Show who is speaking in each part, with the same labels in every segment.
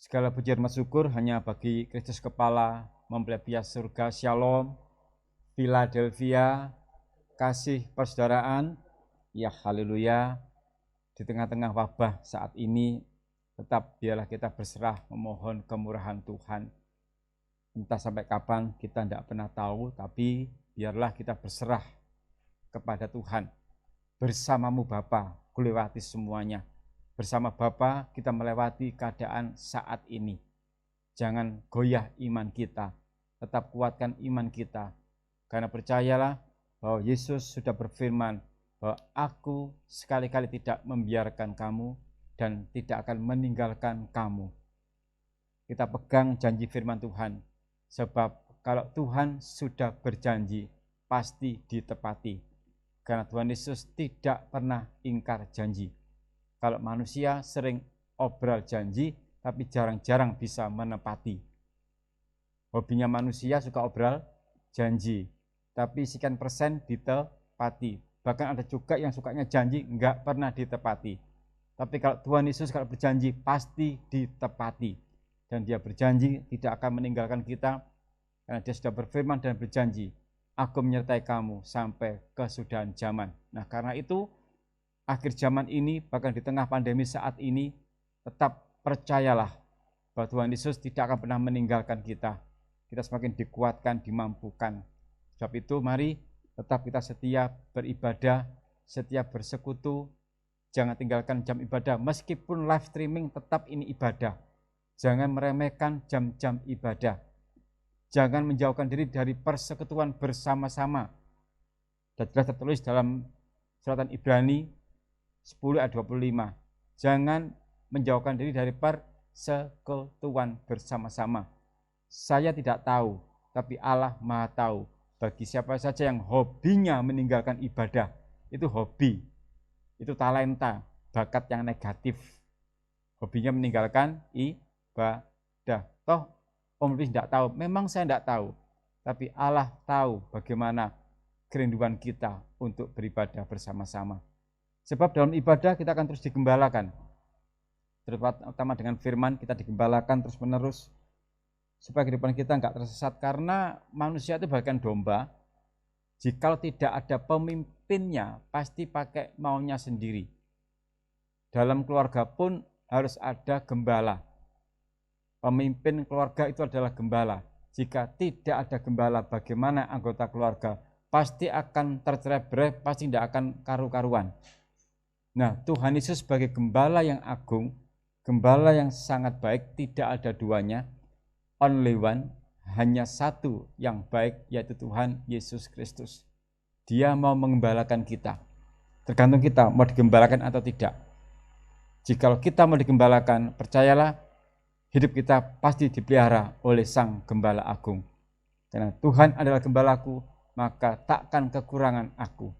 Speaker 1: Segala puji dan syukur hanya bagi Kristus kepala, mempelai bias surga, Shalom, Philadelphia, kasih persaudaraan, ya haleluya. Di tengah-tengah wabah saat ini, tetap biarlah kita berserah memohon kemurahan Tuhan. Entah sampai kapan kita tidak pernah tahu, tapi biarlah kita berserah kepada Tuhan. Bersamamu Bapa, kulewati semuanya. Bersama Bapa kita melewati keadaan saat ini. Jangan goyah iman kita, tetap kuatkan iman kita. Karena percayalah bahwa Yesus sudah berfirman bahwa aku sekali-kali tidak membiarkan kamu dan tidak akan meninggalkan kamu. Kita pegang janji firman Tuhan, sebab kalau Tuhan sudah berjanji, pasti ditepati. Karena Tuhan Yesus tidak pernah ingkar janji. Kalau manusia sering obral janji, tapi jarang-jarang bisa menepati. Hobinya manusia suka obral janji, tapi sekian persen ditepati. Bahkan ada juga yang sukanya janji enggak pernah ditepati. Tapi kalau Tuhan Yesus kalau berjanji pasti ditepati. Dan dia berjanji tidak akan meninggalkan kita, karena dia sudah berfirman dan berjanji, aku menyertai kamu sampai kesudahan zaman. Nah karena itu, akhir zaman ini, bahkan di tengah pandemi saat ini, tetap percayalah bahwa Tuhan Yesus tidak akan pernah meninggalkan kita. Kita semakin dikuatkan, dimampukan. Sebab itu mari tetap kita setia beribadah, setia bersekutu. Jangan tinggalkan jam ibadah, meskipun live streaming tetap ini ibadah. Jangan meremehkan jam-jam ibadah. Jangan menjauhkan diri dari persekutuan bersama-sama. Dan jelas tertulis dalam suratan Ibrani 10 ayat 25. Jangan menjauhkan diri dari persekutuan bersama-sama. Saya tidak tahu, tapi Allah Maha tahu. Bagi siapa saja yang hobinya meninggalkan ibadah, itu hobi, itu talenta, bakat yang negatif. Hobinya meninggalkan ibadah. Toh Om Luis tidak tahu, memang saya tidak tahu. Tapi Allah tahu bagaimana kerinduan kita untuk beribadah bersama-sama. Sebab dalam ibadah kita akan terus digembalakan. Terutama dengan firman kita digembalakan terus menerus. Supaya kehidupan kita enggak tersesat. Karena manusia itu bagaikan domba. Jika tidak ada pemimpinnya, pasti pakai maunya sendiri. Dalam keluarga pun harus ada gembala. Pemimpin keluarga itu adalah gembala. Jika tidak ada gembala, bagaimana anggota keluarga? Pasti akan tercerai-berai, pasti tidak akan karu-karuan. Nah, Tuhan Yesus sebagai gembala yang agung, gembala yang sangat baik, tidak ada duanya, only one, hanya satu yang baik, yaitu Tuhan Yesus Kristus. Dia mau mengembalakan kita. Tergantung kita mau digembalakan atau tidak. Jika kita mau digembalakan, percayalah, hidup kita pasti dipelihara oleh Sang Gembala Agung. Karena Tuhan adalah gembalaku, maka takkan kekurangan aku.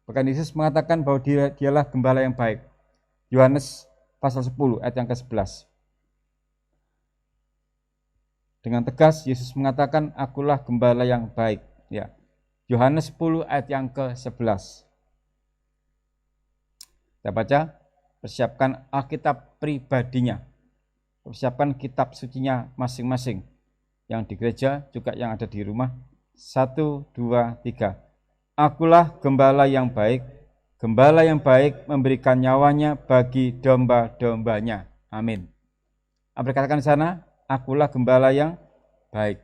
Speaker 1: Bahkan Yesus mengatakan bahwa dialah gembala yang baik. Yohanes pasal 10 ayat yang ke-11. Dengan tegas Yesus mengatakan, akulah gembala yang baik. Ya. Yohanes 10 ayat yang ke-11. Kita baca, persiapkan Alkitab pribadinya. Persiapkan kitab sucinya masing-masing. Yang di gereja juga yang ada di rumah. 1, 2, 3. Akulah gembala yang baik. Gembala yang baik memberikan nyawanya bagi domba-dombanya. Amin. Apa dikatakan di sana? Akulah gembala yang baik.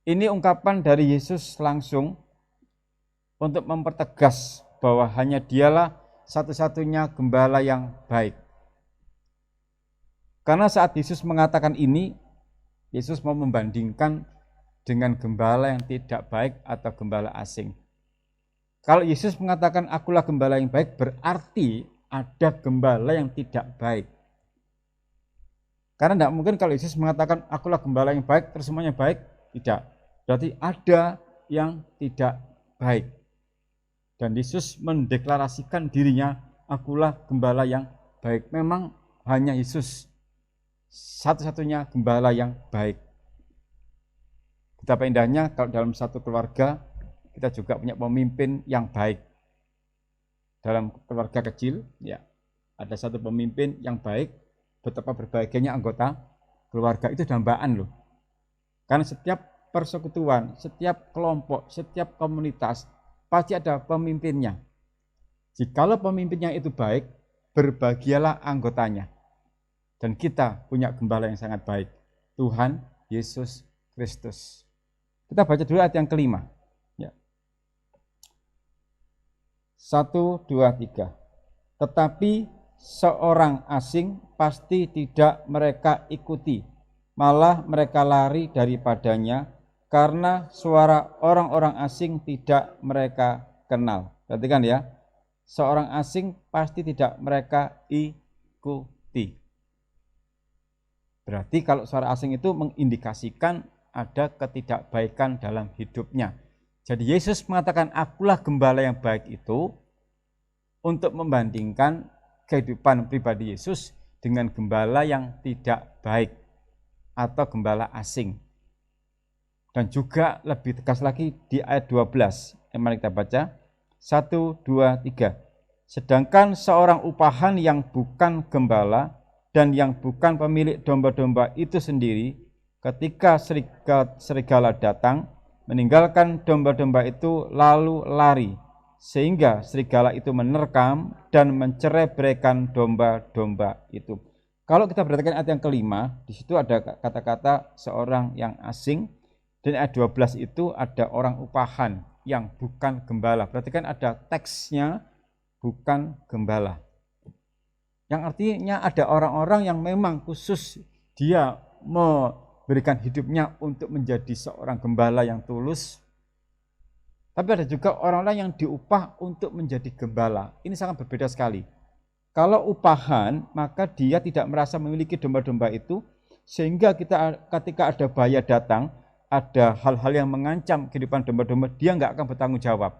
Speaker 1: Ini ungkapan dari Yesus langsung untuk mempertegas bahwa hanya dialah satu-satunya gembala yang baik. Karena saat Yesus mengatakan ini, Yesus mau membandingkan dengan gembala yang tidak baik atau gembala asing. Kalau Yesus mengatakan akulah gembala yang baik, berarti ada gembala yang tidak baik. Karena tidak mungkin kalau Yesus mengatakan akulah gembala yang baik, terus semuanya baik, tidak. Berarti ada yang tidak baik. Dan Yesus mendeklarasikan dirinya, akulah gembala yang baik. Memang hanya Yesus satu-satunya gembala yang baik. Betapa indahnya kalau dalam satu keluarga, kita juga punya pemimpin yang baik. Dalam keluarga kecil, ya, ada satu pemimpin yang baik, betapa berbahagianya anggota keluarga itu dambaan loh. Karena setiap persekutuan, setiap kelompok, setiap komunitas pasti ada pemimpinnya. Jikalau pemimpinnya itu baik, berbahagialah anggotanya. Dan kita punya gembala yang sangat baik, Tuhan Yesus Kristus. Kita baca dulu ayat yang kelima. Ya. 1, 2, 3. Tetapi seorang asing pasti tidak mereka ikuti, malah mereka lari daripadanya, karena suara orang-orang asing tidak mereka kenal. Perhatikan ya, seorang asing pasti tidak mereka ikuti. Berarti kalau suara asing itu mengindikasikan ada ketidakbaikan dalam hidupnya. Jadi Yesus mengatakan, akulah gembala yang baik itu untuk membandingkan kehidupan pribadi Yesus dengan gembala yang tidak baik atau gembala asing. Dan juga lebih tegas lagi di ayat 12. Mari kita baca. 1, 2, 3. Sedangkan seorang upahan yang bukan gembala dan yang bukan pemilik domba-domba itu sendiri, ketika serigala datang, meninggalkan domba-domba itu lalu lari, sehingga serigala itu menerkam dan mencerai-beraikan domba-domba itu. Kalau kita perhatikan ayat yang kelima, di situ ada kata-kata seorang yang asing, dan ayat 12 itu ada orang upahan yang bukan gembala. Perhatikan ada teksnya bukan gembala. Yang artinya ada orang-orang yang memang khusus dia memberikan hidupnya untuk menjadi seorang gembala yang tulus. Tapi ada juga orang-orang yang diupah untuk menjadi gembala. Ini sangat berbeda sekali. Kalau upahan, maka dia tidak merasa memiliki domba-domba itu, sehingga ketika ada bahaya datang, ada hal-hal yang mengancam kehidupan domba-domba, dia nggak akan bertanggung jawab.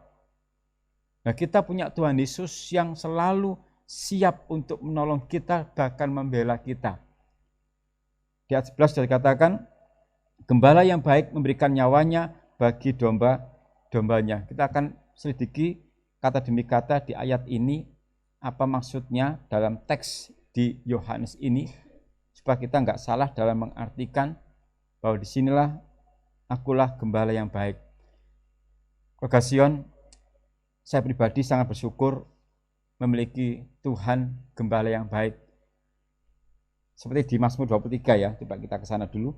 Speaker 1: Nah, kita punya Tuhan Yesus yang selalu siap untuk menolong kita, bahkan membela kita. Di ayat 11 sudah dikatakan, gembala yang baik memberikan nyawanya bagi domba-dombanya. Kita akan selidiki kata demi kata di ayat ini, apa maksudnya dalam teks di Yohanes ini, supaya kita nggak salah dalam mengartikan bahwa disinilah akulah gembala yang baik. Keluarga Sion, saya pribadi sangat bersyukur memiliki Tuhan gembala yang baik. Seperti di Mazmur 23 ya, coba kita ke sana dulu.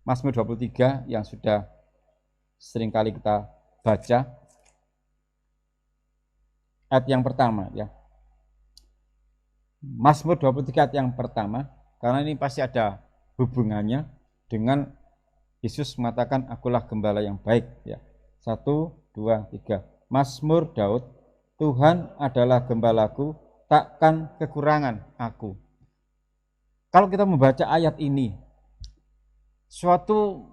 Speaker 1: Mazmur 23 yang sudah sering kali kita baca. Ayat yang pertama ya. Mazmur 23 ayat yang pertama, karena ini pasti ada hubungannya dengan Yesus mengatakan akulah gembala yang baik ya. 1, 2, 3. Mazmur Daud, Tuhan adalah gembalaku, takkan kekurangan aku. Kalau kita membaca ayat ini, suatu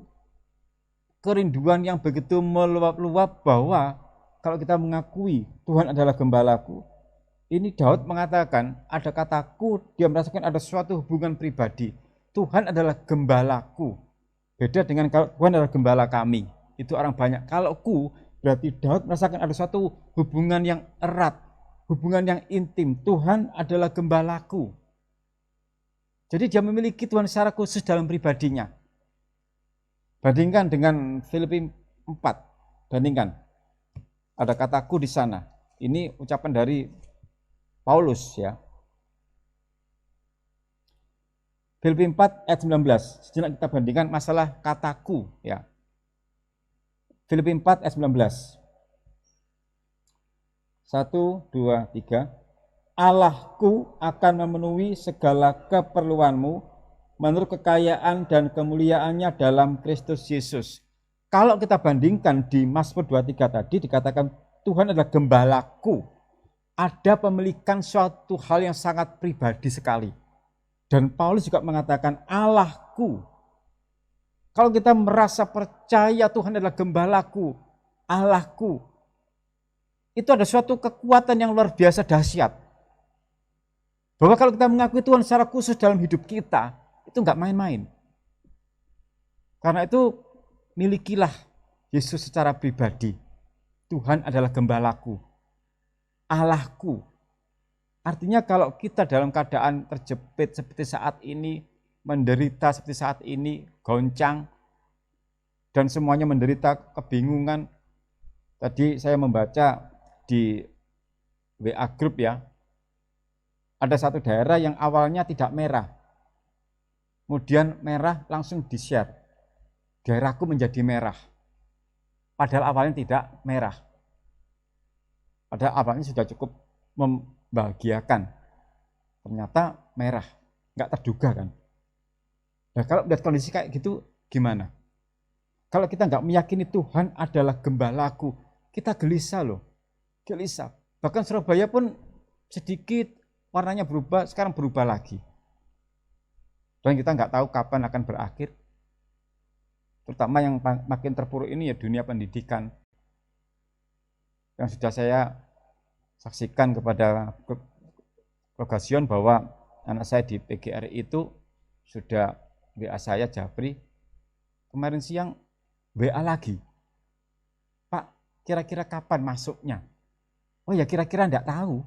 Speaker 1: kerinduan yang begitu meluap-luap bahwa kalau kita mengakui Tuhan adalah gembalaku, ini Daud mengatakan ada kataku, dia merasakan ada suatu hubungan pribadi. Tuhan adalah gembalaku. Beda dengan kalau Tuhan adalah gembala kami. Itu orang banyak. Kalau ku, berarti Daud merasakan ada suatu hubungan yang erat, hubungan yang intim. Tuhan adalah gembalaku. Jadi dia memiliki Tuhan secara khusus dalam pribadinya. Bandingkan dengan Filipi 4. Bandingkan. Ada kataku di sana. Ini ucapan dari Paulus ya. Filipi 4 ayat 19. Sejenak kita bandingkan masalah kataku ya. Filipi 4 ayat 19. 1, 2, 3. Allahku akan memenuhi segala keperluanmu menurut kekayaan dan kemuliaannya dalam Kristus Yesus. Kalau kita bandingkan di Mazmur 23 tadi dikatakan Tuhan adalah gembalaku. Ada pemilikan suatu hal yang sangat pribadi sekali. Dan Paulus juga mengatakan Allahku. Kalau kita merasa percaya Tuhan adalah gembalaku, Allahku, itu ada suatu kekuatan yang luar biasa dahsyat. Bahwa kalau kita mengakui Tuhan secara khusus dalam hidup kita, itu enggak main-main. Karena itu milikilah Yesus secara pribadi. Tuhan adalah gembalaku, Allahku. Artinya kalau kita dalam keadaan terjepit seperti saat ini, menderita seperti saat ini, goncang, dan semuanya menderita kebingungan. Tadi saya membaca di WA Group ya, ada satu daerah yang awalnya tidak merah, kemudian merah langsung di-share. Daerahku menjadi merah, padahal awalnya tidak merah. Padahal awalnya sudah cukup membahagiakan, ternyata merah, nggak terduga kan. Nah kalau lihat kondisi kayak gitu gimana? Kalau kita nggak meyakini Tuhan adalah gembalaku, kita gelisah loh, gelisah. Bahkan Surabaya pun sedikit warnanya berubah, sekarang berubah lagi. Dan kita nggak tahu kapan akan berakhir. Terutama yang makin terpuruk ini ya dunia pendidikan. Yang sudah saya saksikan kepada Rogasion bahwa anak saya di PGRI itu sudah WA saya Japri, kemarin siang WA lagi, Pak kira-kira kapan masuknya? Oh ya kira-kira enggak tahu,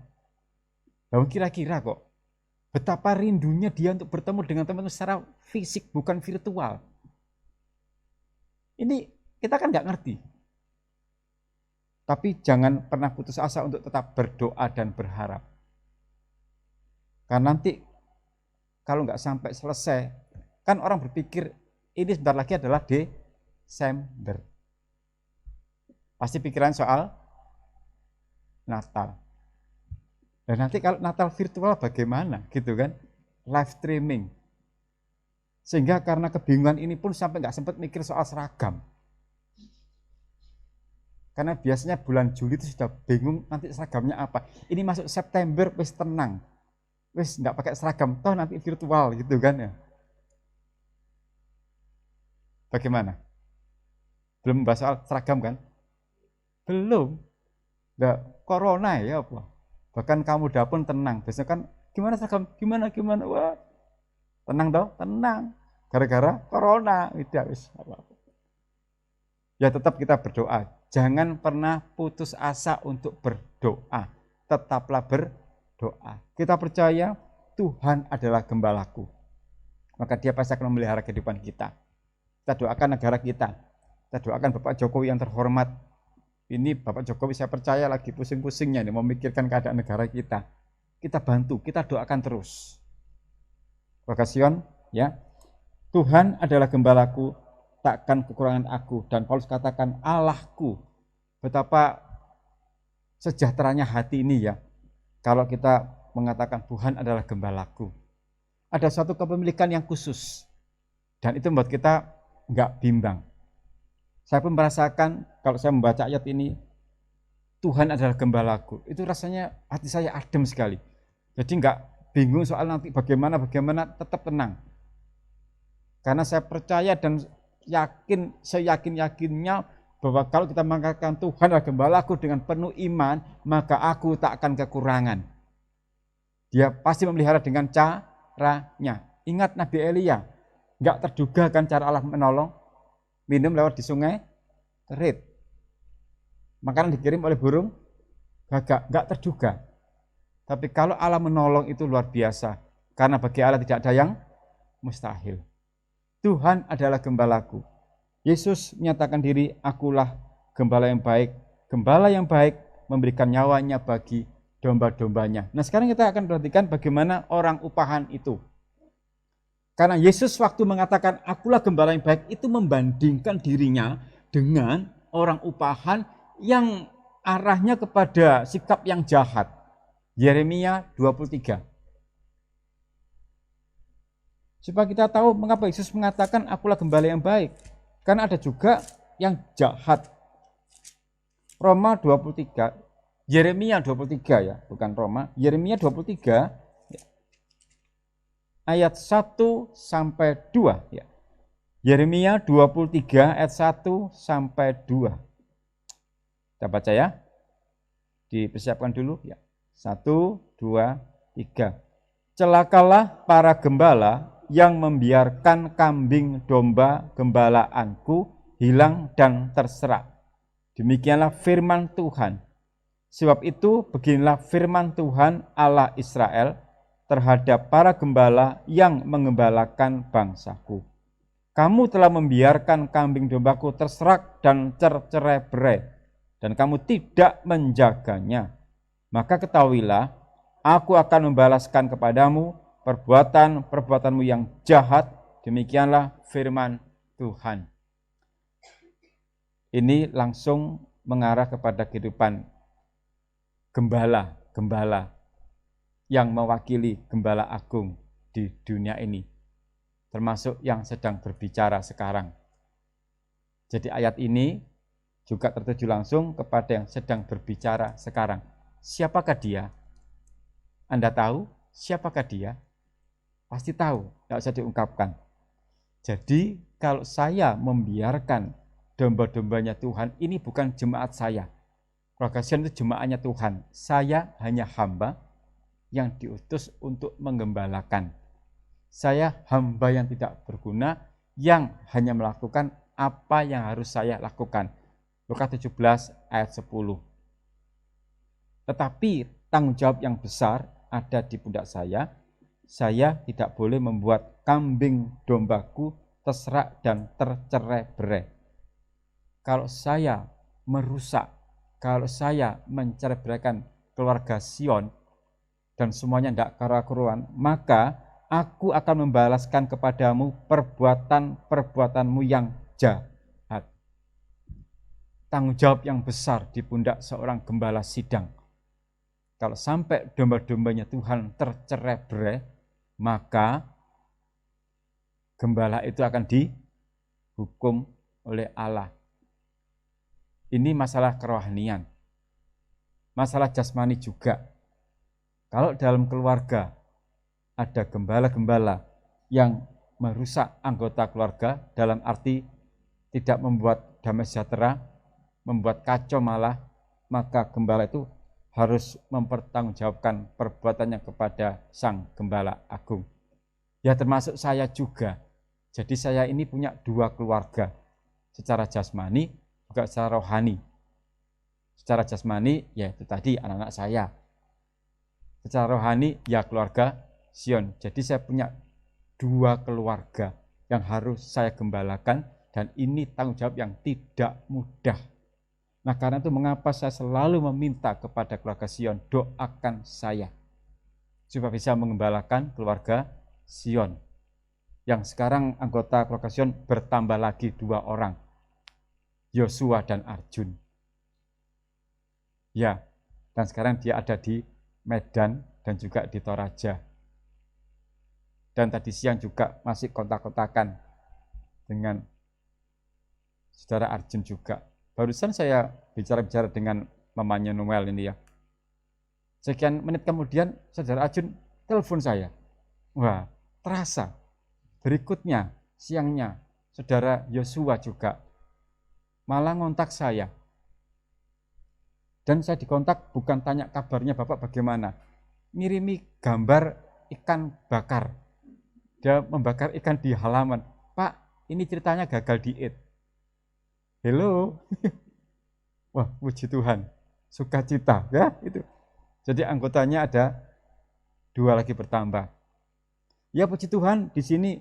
Speaker 1: bahwa kira-kira kok, betapa rindunya dia untuk bertemu dengan teman-teman secara fisik bukan virtual. Ini kita kan enggak ngerti. Tapi jangan pernah putus asa untuk tetap berdoa dan berharap. Karena nanti kalau nggak sampai selesai, kan orang berpikir ini sebentar lagi adalah Desember. Pasti pikiran soal Natal. Dan nanti kalau Natal virtual bagaimana gitu kan? Live streaming. Sehingga karena kebingungan ini pun sampai nggak sempat mikir soal seragam. Karena biasanya bulan Juli itu sudah bingung nanti seragamnya apa. Ini masuk September wis tenang. Wis enggak pakai seragam, toh nanti virtual gitu kan ya. Bagaimana? Belum bahas soal seragam kan? Belum. Nah, corona ya apa? Bahkan kamu udah pun tenang. Biasanya kan gimana seragam? Gimana? Wah. Tenang toh? Tenang. Gara-gara corona. Tidak wis apa-apa. Ya tetap kita berdoa. Jangan pernah putus asa untuk berdoa. Tetaplah berdoa. Kita percaya Tuhan adalah gembalaku. Maka dia pasti akan memelihara kehidupan kita. Kita doakan negara kita. Kita doakan Bapak Jokowi yang terhormat. Ini Bapak Jokowi saya percaya lagi pusing-pusingnya nih memikirkan keadaan negara kita. Kita bantu, kita doakan terus. Rogasion, ya. Tuhan adalah gembalaku, takkan kekurangan aku. Dan Paulus katakan Allahku. Betapa sejahteranya hati ini ya. Kalau kita mengatakan Tuhan adalah gembalaku. Ada suatu kepemilikan yang khusus. Dan itu membuat kita enggak bimbang. Saya pun merasakan kalau saya membaca ayat ini, Tuhan adalah gembalaku. Itu rasanya hati saya adem sekali. Jadi enggak bingung soal nanti bagaimana, tetap tenang. Karena saya percaya dan yakin, seyakin-yakinnya bahwa kalau kita mengatakan Tuhan adalah gembalaku dengan penuh iman, maka aku tak akan kekurangan. Dia pasti memelihara dengan caranya. Ingat Nabi Elia, enggak terduga kan cara Allah menolong, minum lewat di sungai Kerit. Makanan dikirim oleh burung gagak, enggak terduga. Tapi kalau Allah menolong itu luar biasa, karena bagi Allah tidak ada yang mustahil. Tuhan adalah gembalaku. Yesus menyatakan diri, akulah gembala yang baik. Gembala yang baik memberikan nyawanya bagi domba-dombanya. Nah sekarang kita akan perhatikan bagaimana orang upahan itu. Karena Yesus waktu mengatakan akulah gembala yang baik itu membandingkan dirinya dengan orang upahan yang arahnya kepada sikap yang jahat. Yeremia 23. Supaya kita tahu mengapa Yesus mengatakan akulah gembala yang baik. Karena ada juga yang jahat. Roma 23, Yeremia 23 ya, bukan Roma. Yeremia 23 ayat 1 sampai 2 ya. Yeremia 23 ayat 1 sampai 2. Kita baca ya. Dipersiapkan dulu ya. 1, 2, 3. Celakalah para gembala yang membiarkan kambing domba gembalaanku hilang dan terserak. Demikianlah firman Tuhan. Sebab itu beginilah firman Tuhan Allah Israel terhadap para gembala yang mengembalakan bangsaku. Kamu telah membiarkan kambing dombaku terserak dan tercerai-berai, dan kamu tidak menjaganya. Maka ketahuilah, aku akan membalaskan kepadamu perbuatan-perbuatanmu yang jahat. Demikianlah firman Tuhan. Ini langsung mengarah kepada kehidupan gembala yang mewakili gembala agung di dunia ini, termasuk yang sedang berbicara sekarang. Jadi ayat ini juga tertuju langsung kepada yang sedang berbicara sekarang. Siapakah dia? Anda tahu siapakah dia? Pasti tahu, tidak usah diungkapkan. Jadi kalau saya membiarkan domba-dombanya Tuhan, ini bukan jemaat saya. Keluarga Sion itu jemaatnya Tuhan. Saya hanya hamba yang diutus untuk menggembalakan. Saya hamba yang tidak berguna, yang hanya melakukan apa yang harus saya lakukan. Lukas 17 ayat 10. Tetapi tanggung jawab yang besar ada di pundak saya. Saya tidak boleh membuat kambing dombaku terserak dan tercerai-berai. Kalau saya merusak, kalau saya mencerai-beraikan keluarga Sion dan semuanya tidak karu-karuan, maka aku akan membalaskan kepadamu perbuatan-perbuatanmu yang jahat. Tanggung jawab yang besar di pundak seorang gembala sidang. Kalau sampai domba-dombanya Tuhan tercerai-berai, maka gembala itu akan dihukum oleh Allah. Ini masalah kerohanian, masalah jasmani juga. Kalau dalam keluarga ada gembala-gembala yang merusak anggota keluarga, dalam arti tidak membuat damai sejahtera, membuat kacau malah, maka gembala itu harus mempertanggungjawabkan perbuatannya kepada Sang Gembala Agung. Ya termasuk saya juga. Jadi saya ini punya dua keluarga, secara jasmani juga secara rohani. Secara jasmani ya itu tadi anak-anak saya. Secara rohani ya keluarga Sion. Jadi saya punya dua keluarga yang harus saya gembalakan, dan ini tanggung jawab yang tidak mudah. Nah karena itu mengapa saya selalu meminta kepada keluarga Sion, doakan saya supaya bisa mengembalakan keluarga Sion. Yang sekarang anggota keluarga Sion bertambah lagi 2 orang, Yosua dan Arjun. Ya, dan sekarang dia ada di Medan dan juga di Toraja. Dan tadi siang juga masih kontak-kontakan dengan saudara Arjun juga. Barusan saya bicara-bicara dengan mamanya Noel ini ya. Sekian menit kemudian saudara Arjun telepon saya. Wah, terasa. Berikutnya, siangnya, saudara Yosua juga malah ngontak saya. Dan saya dikontak bukan tanya kabarnya Bapak bagaimana. Ngirimi gambar ikan bakar. Dia membakar ikan di halaman. Pak, ini ceritanya gagal diet. Hello. Wah, puji Tuhan. Sukacita ya itu. Jadi anggotanya ada 2 lagi bertambah. Ya puji Tuhan, di sini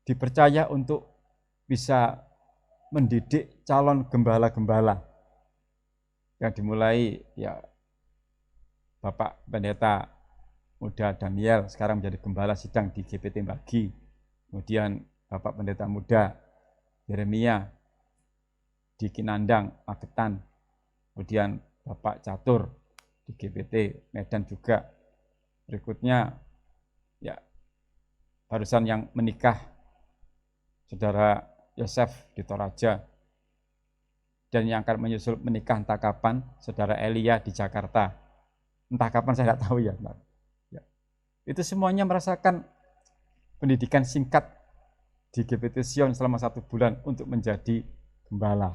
Speaker 1: dipercaya untuk bisa mendidik calon gembala-gembala. Yang dimulai ya Bapak Pendeta Muda Daniel sekarang menjadi gembala sidang di GPT Bagi. Kemudian Bapak Pendeta Muda Yeremia di Kinandang, Magetan. Kemudian Bapak Catur di GPT Medan juga. Berikutnya ya barusan yang menikah saudara Yosef di Toraja. Dan yang akan menyusul menikah entah kapan saudara Elia di Jakarta. Entah kapan saya tidak tahu ya. Itu semuanya merasakan pendidikan singkat di GPT Sion selama 1 bulan untuk menjadi gembala.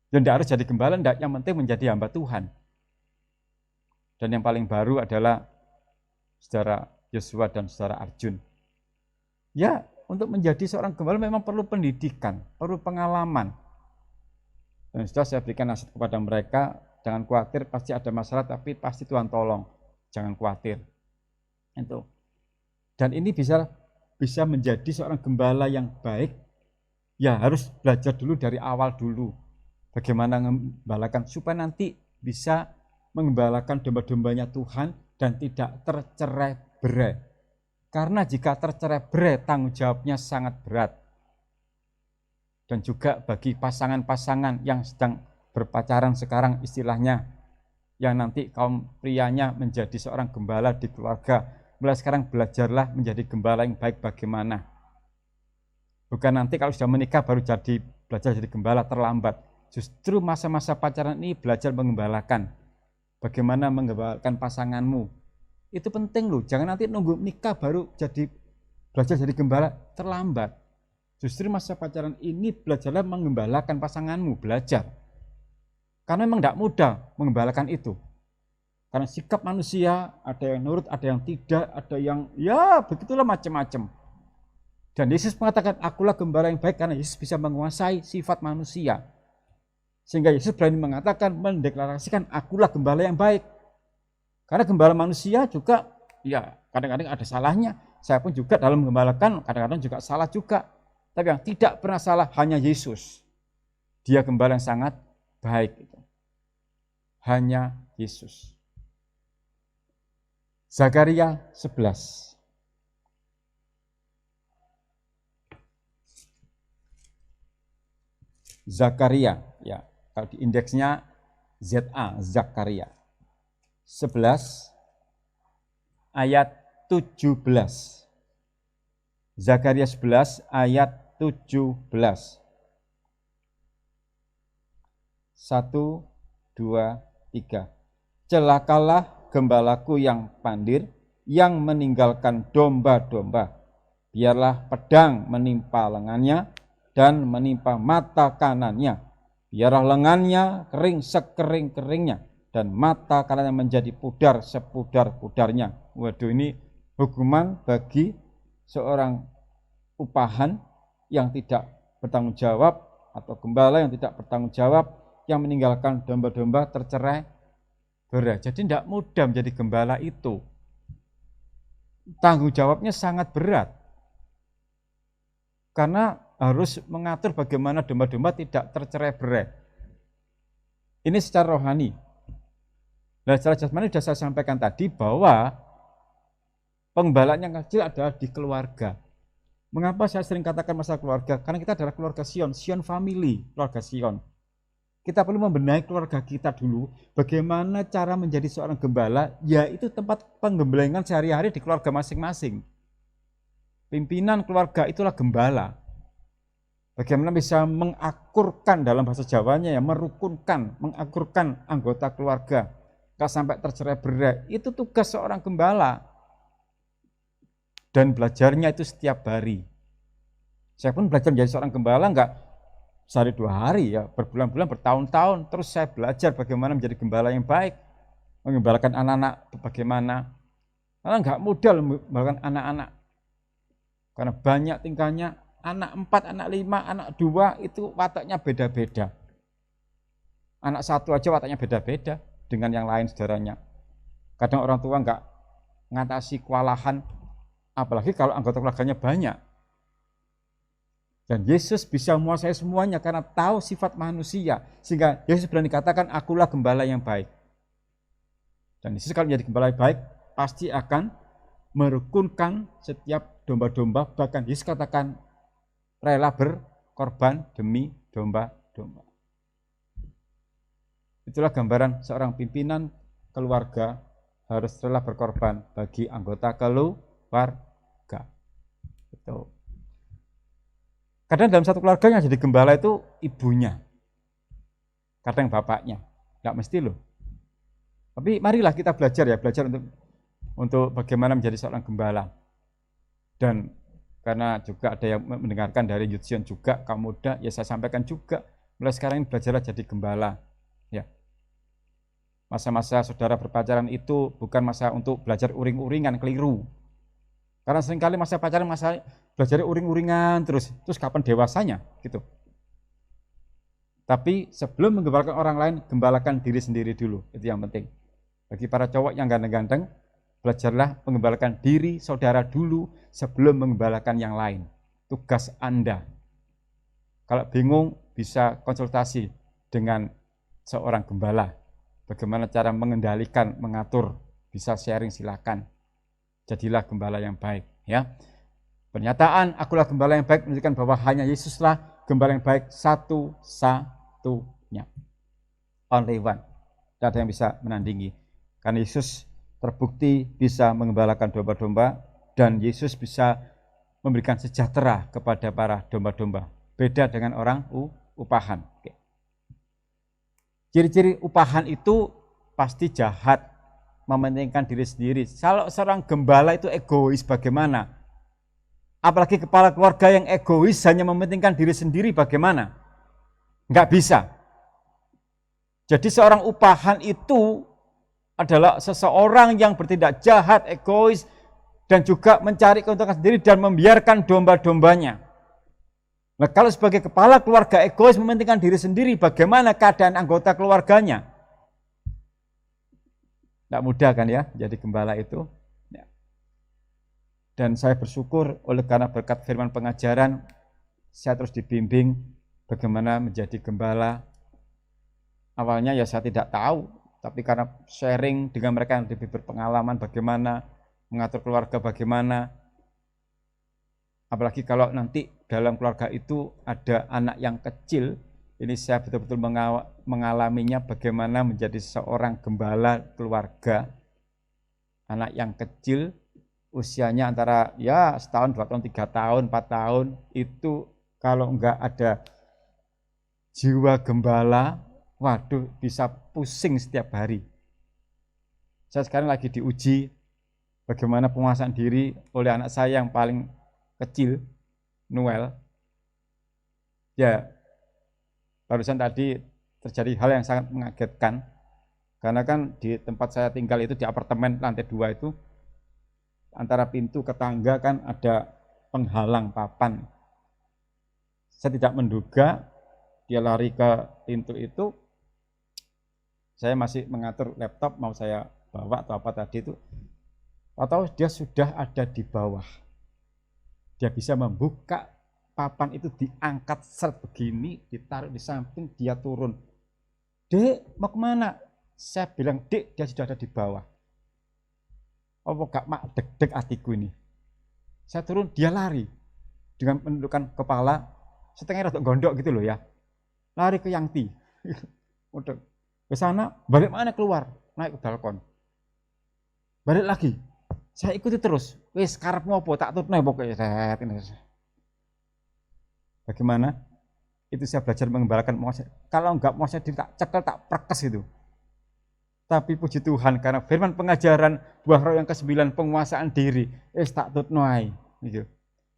Speaker 1: Dan tidak harus jadi gembala, tidak. Yang penting menjadi hamba Tuhan. Dan yang paling baru adalah saudara Yosua dan saudara Arjun. Ya, untuk menjadi seorang gembala memang perlu pendidikan, perlu pengalaman. Dan sudah saya berikan nasihat kepada mereka jangan khawatir, pasti ada masalah, tapi pasti Tuhan tolong, jangan khawatir. Itu. Dan ini bisa menjadi seorang gembala yang baik, ya harus belajar dulu dari awal dulu, bagaimana mengembalakan, supaya nanti bisa mengembalakan domba-dombanya Tuhan dan tidak tercerai-berai. Karena jika tercerai-berai, tanggung jawabnya sangat berat. Dan juga bagi pasangan-pasangan yang sedang berpacaran sekarang istilahnya, yang nanti kaum prianya menjadi seorang gembala di keluarga, mulai sekarang belajarlah menjadi gembala yang baik bagaimana. Bukan nanti kalau sudah menikah baru belajar jadi gembala, terlambat. Justru masa-masa pacaran ini belajar mengembalakan. Bagaimana mengembalakan pasanganmu. Itu penting loh, jangan nanti nunggu nikah baru belajar jadi gembala, terlambat. Justru masa pacaran ini belajarlah mengembalakan pasanganmu, belajar. Karena memang tidak mudah mengembalakan itu. Karena sikap manusia, ada yang nurut, ada yang tidak, ada yang ya begitulah macam-macam. Dan Yesus mengatakan, akulah gembala yang baik, karena Yesus bisa menguasai sifat manusia. Sehingga Yesus berani mengatakan, mendeklarasikan, akulah gembala yang baik. Karena gembala manusia juga, ya kadang-kadang ada salahnya. Saya pun juga dalam menggembalakan, kadang-kadang juga salah juga. Tapi yang tidak pernah salah hanya Yesus. Dia gembala yang sangat baik. Hanya Yesus. Zakaria 11. Zakaria, ya, kalau di indeksnya ZA, Zakaria 11 ayat 17. Zakaria 11 ayat 17. 1, 2, 3. Celakalah gembalaku yang pandir, yang meninggalkan domba-domba. Biarlah pedang menimpa lengannya dan menimpa mata kanannya. Biarlah lengannya kering sekering-keringnya dan mata kanannya menjadi pudar sepudar-pudarnya. Waduh, ini hukuman bagi seorang upahan yang tidak bertanggung jawab atau gembala yang tidak bertanggung jawab, yang meninggalkan domba-domba tercerai-berai. Jadi tidak mudah menjadi gembala itu. Tanggung jawabnya sangat berat. Karena harus mengatur bagaimana domba-domba tidak tercerai-berai. Ini secara rohani. Nah, secara jasmani sudah saya sampaikan tadi bahwa penggembalaan yang kecil adalah di keluarga. Mengapa saya sering katakan masalah keluarga? Karena kita adalah keluarga Sion, Sion family, keluarga Sion. Kita perlu membenahi keluarga kita dulu, bagaimana cara menjadi seorang gembala, yaitu tempat penggembalaan sehari-hari di keluarga masing-masing. Pimpinan keluarga itulah gembala. Bagaimana bisa mengakurkan, dalam bahasa Jawanya ya, merukunkan, mengakurkan anggota keluarga, gak sampai tercerai-berai. Itu tugas seorang gembala. Dan belajarnya itu setiap hari. Saya pun belajar menjadi seorang gembala enggak sehari 2 hari ya, berbulan-bulan, bertahun-tahun. Terus saya belajar bagaimana menjadi gembala yang baik, mengembalakan anak-anak bagaimana. Karena enggak mudah mengembalakan anak-anak. Karena banyak tingkahnya, anak 4, anak 5, anak 2 itu wataknya beda-beda. Anak 1 aja wataknya beda-beda dengan yang lain saudaranya. Kadang orang tua enggak ngatasi kewalahan, apalagi kalau anggota keluarganya banyak. Dan Yesus bisa menguasai semuanya karena tahu sifat manusia. Sehingga Yesus berani katakan, akulah gembala yang baik. Dan Yesus kalau menjadi gembala yang baik, pasti akan merukunkan setiap domba-domba. Bahkan Yesus katakan, rela berkorban demi domba-domba. Itulah gambaran seorang pimpinan keluarga harus rela berkorban bagi anggota keluarga. Itu. Kadang dalam satu keluarga yang jadi gembala itu ibunya, kadang bapaknya, nggak mesti loh. Tapi marilah kita belajar untuk bagaimana menjadi seorang gembala. Dan karena juga ada yang mendengarkan dari Yudsion juga, kaum muda, ya saya sampaikan juga, mulai sekarang ini belajarlah jadi gembala. Ya. Masa-masa saudara berpacaran itu bukan masa untuk belajar uring-uringan, keliru. Karena seringkali masa pacaran, masa belajar uring-uringan terus kapan dewasanya gitu. Tapi sebelum menggembalakan orang lain, gembalakan diri sendiri dulu. Itu yang penting. Bagi para cowok yang ganteng-ganteng, belajarlah menggembalakan diri saudara dulu sebelum menggembalakan yang lain. Tugas Anda. Kalau bingung, bisa konsultasi dengan seorang gembala. Bagaimana cara mengendalikan, mengatur, bisa sharing silakan. Jadilah gembala yang baik. Ya. Pernyataan akulah gembala yang baik menunjukkan bahwa hanya Yesuslah gembala yang baik satu-satunya. Only one. Tidak ada yang bisa menandingi. Karena Yesus terbukti bisa mengembalakan domba-domba dan Yesus bisa memberikan sejahtera kepada para domba-domba. Beda dengan orang upahan. Ciri-ciri upahan itu pasti jahat, mementingkan diri sendiri. Kalau seorang gembala itu egois bagaimana? Apalagi kepala keluarga yang egois hanya mementingkan diri sendiri bagaimana? Enggak bisa. Jadi seorang upahan itu adalah seseorang yang bertindak jahat, egois, dan juga mencari keuntungan sendiri dan membiarkan domba-dombanya. Nah, kalau sebagai kepala keluarga egois mementingkan diri sendiri, bagaimana keadaan anggota keluarganya? Tidak mudah kan ya, jadi gembala itu. Dan saya bersyukur oleh karena berkat firman pengajaran, saya terus dibimbing bagaimana menjadi gembala. Awalnya ya saya tidak tahu, tapi karena sharing dengan mereka yang lebih berpengalaman bagaimana mengatur keluarga, bagaimana. Apalagi kalau nanti dalam keluarga itu ada anak yang kecil, ini saya betul-betul mengalaminya bagaimana menjadi seorang gembala keluarga. Anak yang kecil, usianya antara ya setahun, 2 tahun, 3 tahun, 4 tahun, itu kalau enggak ada jiwa gembala, waduh bisa pusing setiap hari. Saya sekarang lagi diuji bagaimana penguasaan diri oleh anak saya yang paling kecil, Noel. Ya, barusan tadi terjadi hal yang sangat mengagetkan, karena kan di tempat saya tinggal itu di apartemen lantai 2 itu, antara pintu ke tangga kan ada penghalang papan. Saya tidak menduga dia lari ke pintu itu, saya masih mengatur laptop mau saya bawa atau apa tadi itu, atau dia sudah ada di bawah. Dia bisa membuka papan itu, diangkat set begini, ditaruh di samping, dia turun. Dek, mau kemana? Saya bilang, Dek, dia sudah ada di bawah. Oh, gak mak deg-deg hatiku ini. Saya turun, dia lari. Dengan menundukkan kepala, setengah rada gondok gitu loh ya. Lari ke Yangti. Udah ke sana, balik mana keluar, naik ke balkon. Balik lagi. Saya ikuti terus. Wis karepmu apa tak tutne pokoknya. Bagaimana? Itu saya belajar mengembalakan menguasai. Kalau enggak menguasai diri tak cekel, tak perkes itu. Tapi puji Tuhan karena firman pengajaran buah roh yang ke-9 penguasaan diri, tak tutne gitu.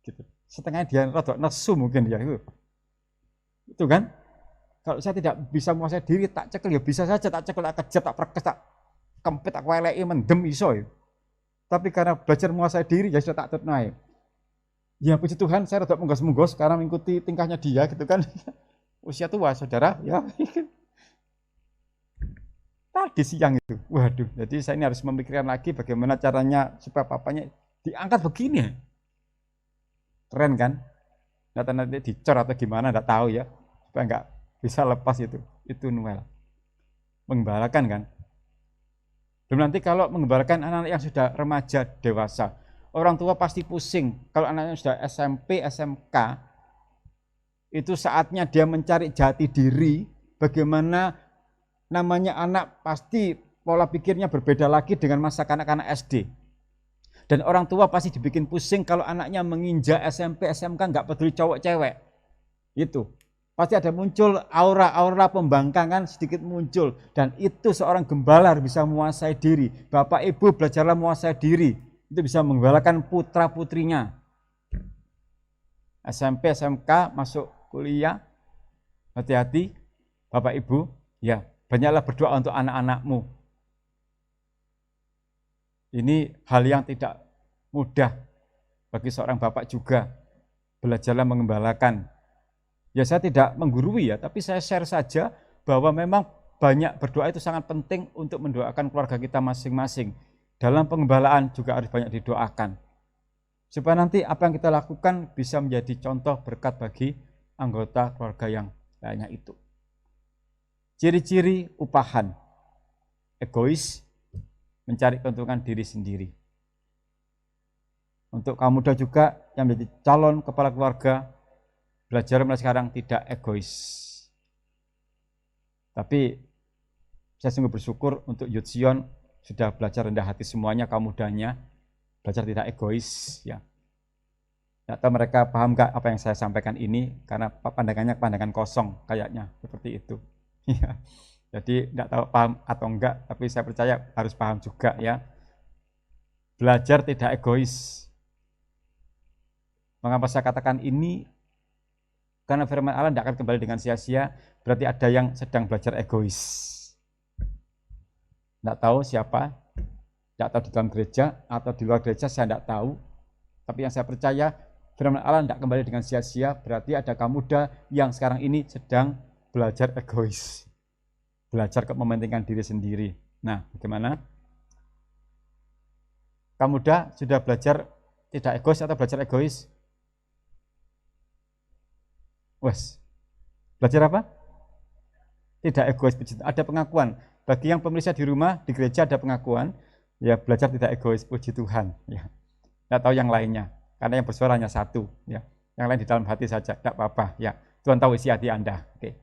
Speaker 1: Gitu. Setengah dia rada nesu mungkin ya itu. Itu kan? Kalau saya tidak bisa menguasai diri tak cekel ya bisa saja tak cekel, tak kejat, tak perkes, tak kempit, tak weleki mendem iso ya. Tapi karena belajar menguasai diri, ya sudah tak tutnai. Ya puji Tuhan, saya rada munggos-munggos karena mengikuti tingkahnya dia gitu kan. Usia tua, saudara, ya. Tadi siang itu, waduh. Jadi saya ini harus memikirkan lagi bagaimana caranya supaya papanya diangkat begini. Keren kan? Nanti dicor atau gimana, enggak tahu ya. Supaya enggak bisa lepas itu. Itu Noel. Mengembalakan kan? Belum nanti kalau mengembalakan anak-anak yang sudah remaja, dewasa, orang tua pasti pusing. Kalau anaknya sudah SMP, SMK, itu saatnya dia mencari jati diri. Bagaimana namanya anak, pasti pola pikirnya berbeda lagi dengan masa kanak-kanak SD. Dan orang tua pasti dibikin pusing kalau anaknya menginjak SMP, SMK, nggak peduli cowok cewek. Itu. Pasti ada muncul aura-aura pembangkangan sedikit muncul. Dan itu seorang gembala bisa menguasai diri. Bapak Ibu belajarlah menguasai diri. Itu bisa menggembalakan putra-putrinya. SMP, SMK, masuk kuliah. Hati-hati Bapak Ibu. Ya, banyaklah berdoa untuk anak-anakmu. Ini hal yang tidak mudah bagi seorang bapak juga. Belajarlah mengembalakan. Ya saya tidak menggurui ya, tapi saya share saja bahwa memang banyak berdoa itu sangat penting untuk mendoakan keluarga kita masing-masing. Dalam pengembalaan juga harus banyak didoakan. Supaya nanti apa yang kita lakukan bisa menjadi contoh berkat bagi anggota keluarga yang lainnya itu. Ciri-ciri upahan. Egois, mencari keuntungan diri sendiri. Untuk kaum muda juga yang menjadi calon kepala keluarga, belajar mulai sekarang tidak egois. Tapi saya sungguh bersyukur untuk Youth Zion sudah belajar rendah hati semuanya, kaum mudanya, belajar tidak egois. Ya. Tidak tahu mereka paham nggak apa yang saya sampaikan ini, karena pandangannya pandangan kosong kayaknya, seperti itu. Ya. Jadi tidak tahu paham atau enggak, tapi saya percaya harus paham juga ya. Belajar tidak egois. Mengapa saya katakan ini? Karena firman Allah tidak akan kembali dengan sia-sia, berarti ada yang sedang belajar egois. Tidak tahu siapa, tidak tahu di dalam gereja atau di luar gereja, saya tidak tahu. Tapi yang saya percaya, firman Allah tidak kembali dengan sia-sia, berarti ada kaum muda yang sekarang ini sedang belajar egois. Belajar mementingkan diri sendiri. Nah, bagaimana? Kaum muda sudah belajar tidak egois atau belajar egois? Wes, belajar apa? Tidak egois. Ada pengakuan. Bagi yang pemirsa di rumah, di gereja ada pengakuan. Ya, belajar tidak egois, puji Tuhan. Ya. Tidak tahu yang lainnya, karena yang bersuara hanya satu. Ya. Yang lain di dalam hati saja, tidak apa-apa. Ya. Tuhan tahu isi hati Anda. Oke.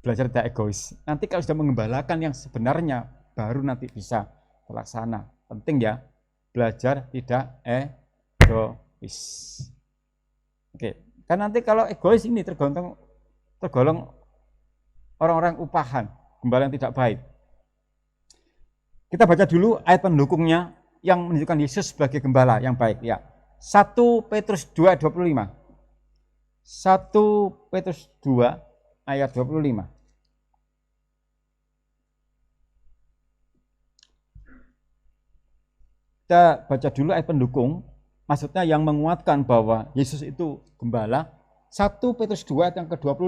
Speaker 1: Belajar tidak egois. Nanti kalau sudah mengembalakan yang sebenarnya, baru nanti bisa terlaksana. Penting ya, belajar tidak egois. Oke. Kan nanti kalau egois ini tergolong orang-orang upahan, gembala yang tidak baik. Kita baca dulu ayat pendukungnya yang menunjukkan Yesus sebagai gembala yang baik. Ya. 1 Petrus 2 ayat 25. 1 Petrus 2 ayat 25. Kita baca dulu ayat pendukung. Maksudnya yang menguatkan bahwa Yesus itu gembala. 1 Petrus 2 ayat yang ke-25.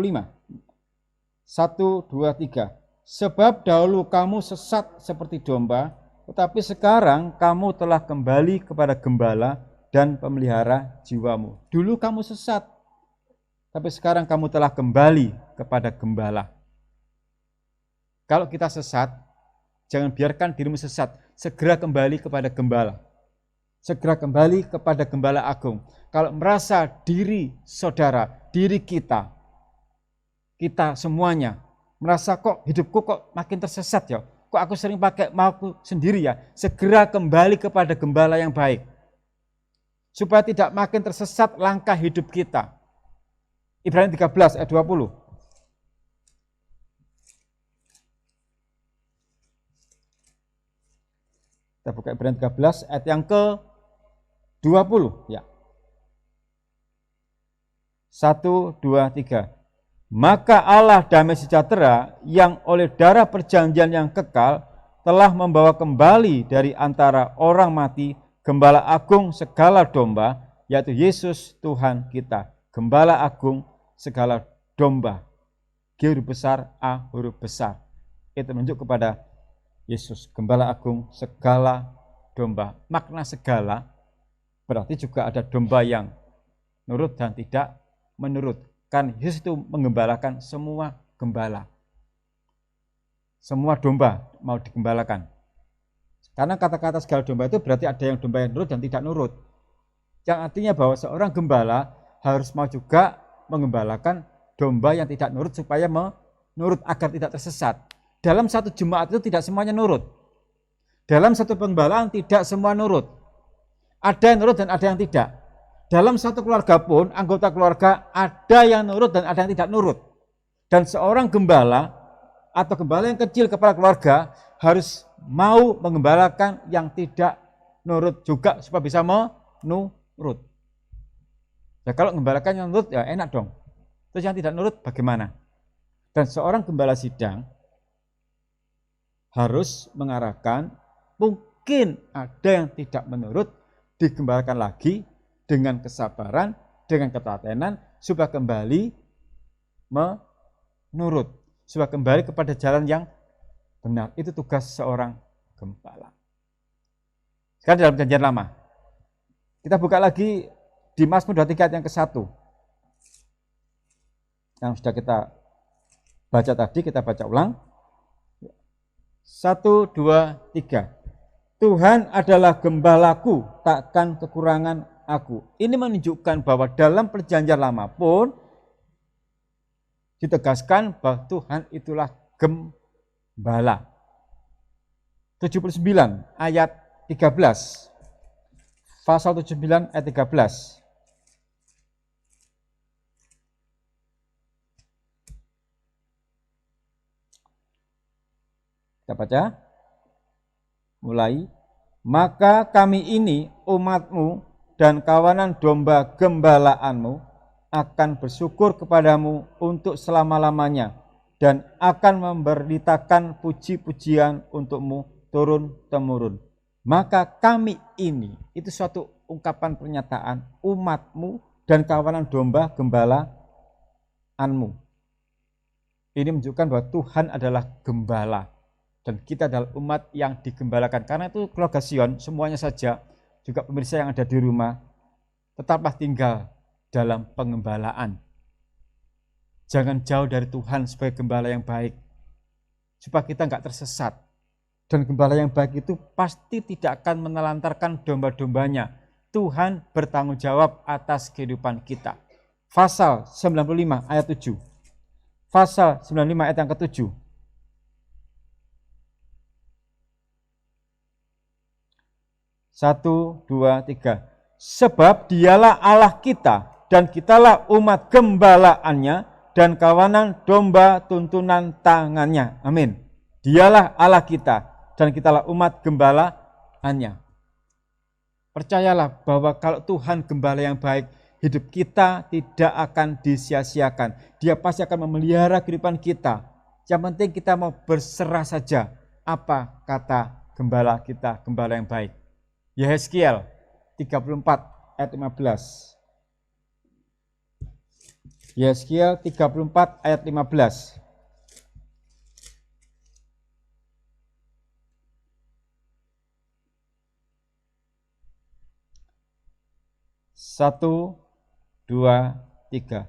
Speaker 1: 1, 2, 3. Sebab dahulu kamu sesat seperti domba, tetapi sekarang kamu telah kembali kepada gembala dan pemelihara jiwamu. Dulu kamu sesat, tapi sekarang kamu telah kembali kepada gembala. Kalau kita sesat, jangan biarkan dirimu sesat. Segera kembali kepada gembala. Segera kembali kepada gembala agung. Kalau merasa diri saudara, diri kita semuanya, merasa kok hidupku kok makin tersesat ya, kok aku sering pakai mauku sendiri ya, segera kembali kepada gembala yang baik. Supaya tidak makin tersesat langkah hidup kita. Ibrani 13 ayat 20. Kita buka Ibrani 13 ayat yang ke-20 ya. 1, 2, 3. Maka Allah damai sejahtera yang oleh darah perjanjian yang kekal telah membawa kembali dari antara orang mati gembala agung segala domba, yaitu Yesus Tuhan kita. Gembala agung segala domba. G huruf besar, A huruf besar. Itu menunjuk kepada Yesus, gembala agung segala domba. Makna segala berarti juga ada domba yang nurut dan tidak menurut. Kan Yesus itu menggembalakan semua gembala. Semua domba mau digembalakan. Karena kata-kata segala domba itu berarti ada yang domba yang nurut dan tidak nurut. Yang artinya bahwa seorang gembala harus mau juga menggembalakan domba yang tidak nurut supaya menurut agar tidak tersesat. Dalam satu jemaat itu tidak semuanya nurut. Dalam satu penggembalaan tidak semua nurut. Ada yang nurut dan ada yang tidak. Dalam satu keluarga pun, anggota keluarga ada yang nurut dan ada yang tidak nurut. Dan seorang gembala atau gembala yang kecil kepala keluarga harus mau menggembalakan yang tidak nurut juga supaya bisa menurut. Ya, kalau menggembalakan yang nurut ya enak dong. Terus yang tidak nurut bagaimana? Dan seorang gembala sidang harus mengarahkan, mungkin ada yang tidak menurut, digembalakan lagi dengan kesabaran, dengan ketelatenan supaya kembali menurut, supaya kembali kepada jalan yang benar. Itu tugas seorang gembala. Sekarang dalam Perjanjian Lama, kita buka lagi di Mazmur 23 ayat yang ke-1. Yang sudah kita baca tadi, kita baca ulang. 1, 2, 3. Tuhan adalah gembalaku, takkan kekurangan aku. Ini menunjukkan bahwa dalam Perjanjian Lama pun ditegaskan bahwa Tuhan itulah gembala. 79 ayat 13. Pasal 79 ayat 13. Kita baca. Mulai. Maka kami ini umatmu dan kawanan domba gembalaanmu akan bersyukur kepadamu untuk selama-lamanya dan akan memberitakan puji-pujian untukmu turun-temurun. Maka kami ini, itu suatu ungkapan pernyataan, umatmu dan kawanan domba gembalaanmu. Ini menunjukkan bahwa Tuhan adalah gembala dan kita adalah umat yang digembalakan. Karena itu keluarga Sion, semuanya saja, juga pemirsa yang ada di rumah, tetaplah tinggal dalam pengembalaan. Jangan jauh dari Tuhan sebagai gembala yang baik, supaya kita enggak tersesat. Dan gembala yang baik itu pasti tidak akan menelantarkan domba-dombanya. Tuhan bertanggung jawab atas kehidupan kita. Pasal 95 ayat 7. Pasal 95 ayat yang ke-7. 1, 2, 3. Sebab dialah Allah kita dan kitalah umat gembalaannya dan kawanan domba tuntunan tangannya. Amin. Dialah Allah kita dan kitalah umat gembalaannya. Percayalah bahwa kalau Tuhan gembala yang baik, hidup kita tidak akan disia-siakan. Dia pasti akan memelihara kehidupan kita. Yang penting kita mau berserah saja apa kata gembala kita, gembala yang baik. Yehezkiel 34 ayat 15. Yehezkiel 34 ayat 15. Satu, dua, tiga.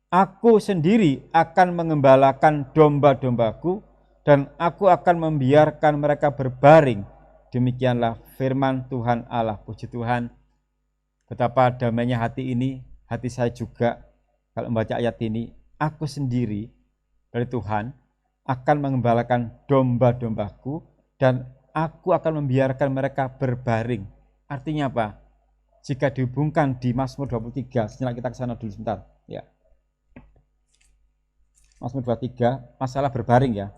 Speaker 1: Aku sendiri akan mengembalakan domba-dombaku dan aku akan membiarkan mereka berbaring. Demikianlah firman Tuhan Allah. Puji Tuhan, betapa damainya hati ini, hati saya juga kalau membaca ayat ini. Aku sendiri dari Tuhan akan mengembalakan domba-dombaku dan aku akan membiarkan mereka berbaring. Artinya apa? Jika dihubungkan di Mazmur 23, sejenak kita ke sana dulu sebentar. Ya. Mazmur 23, masalah berbaring ya.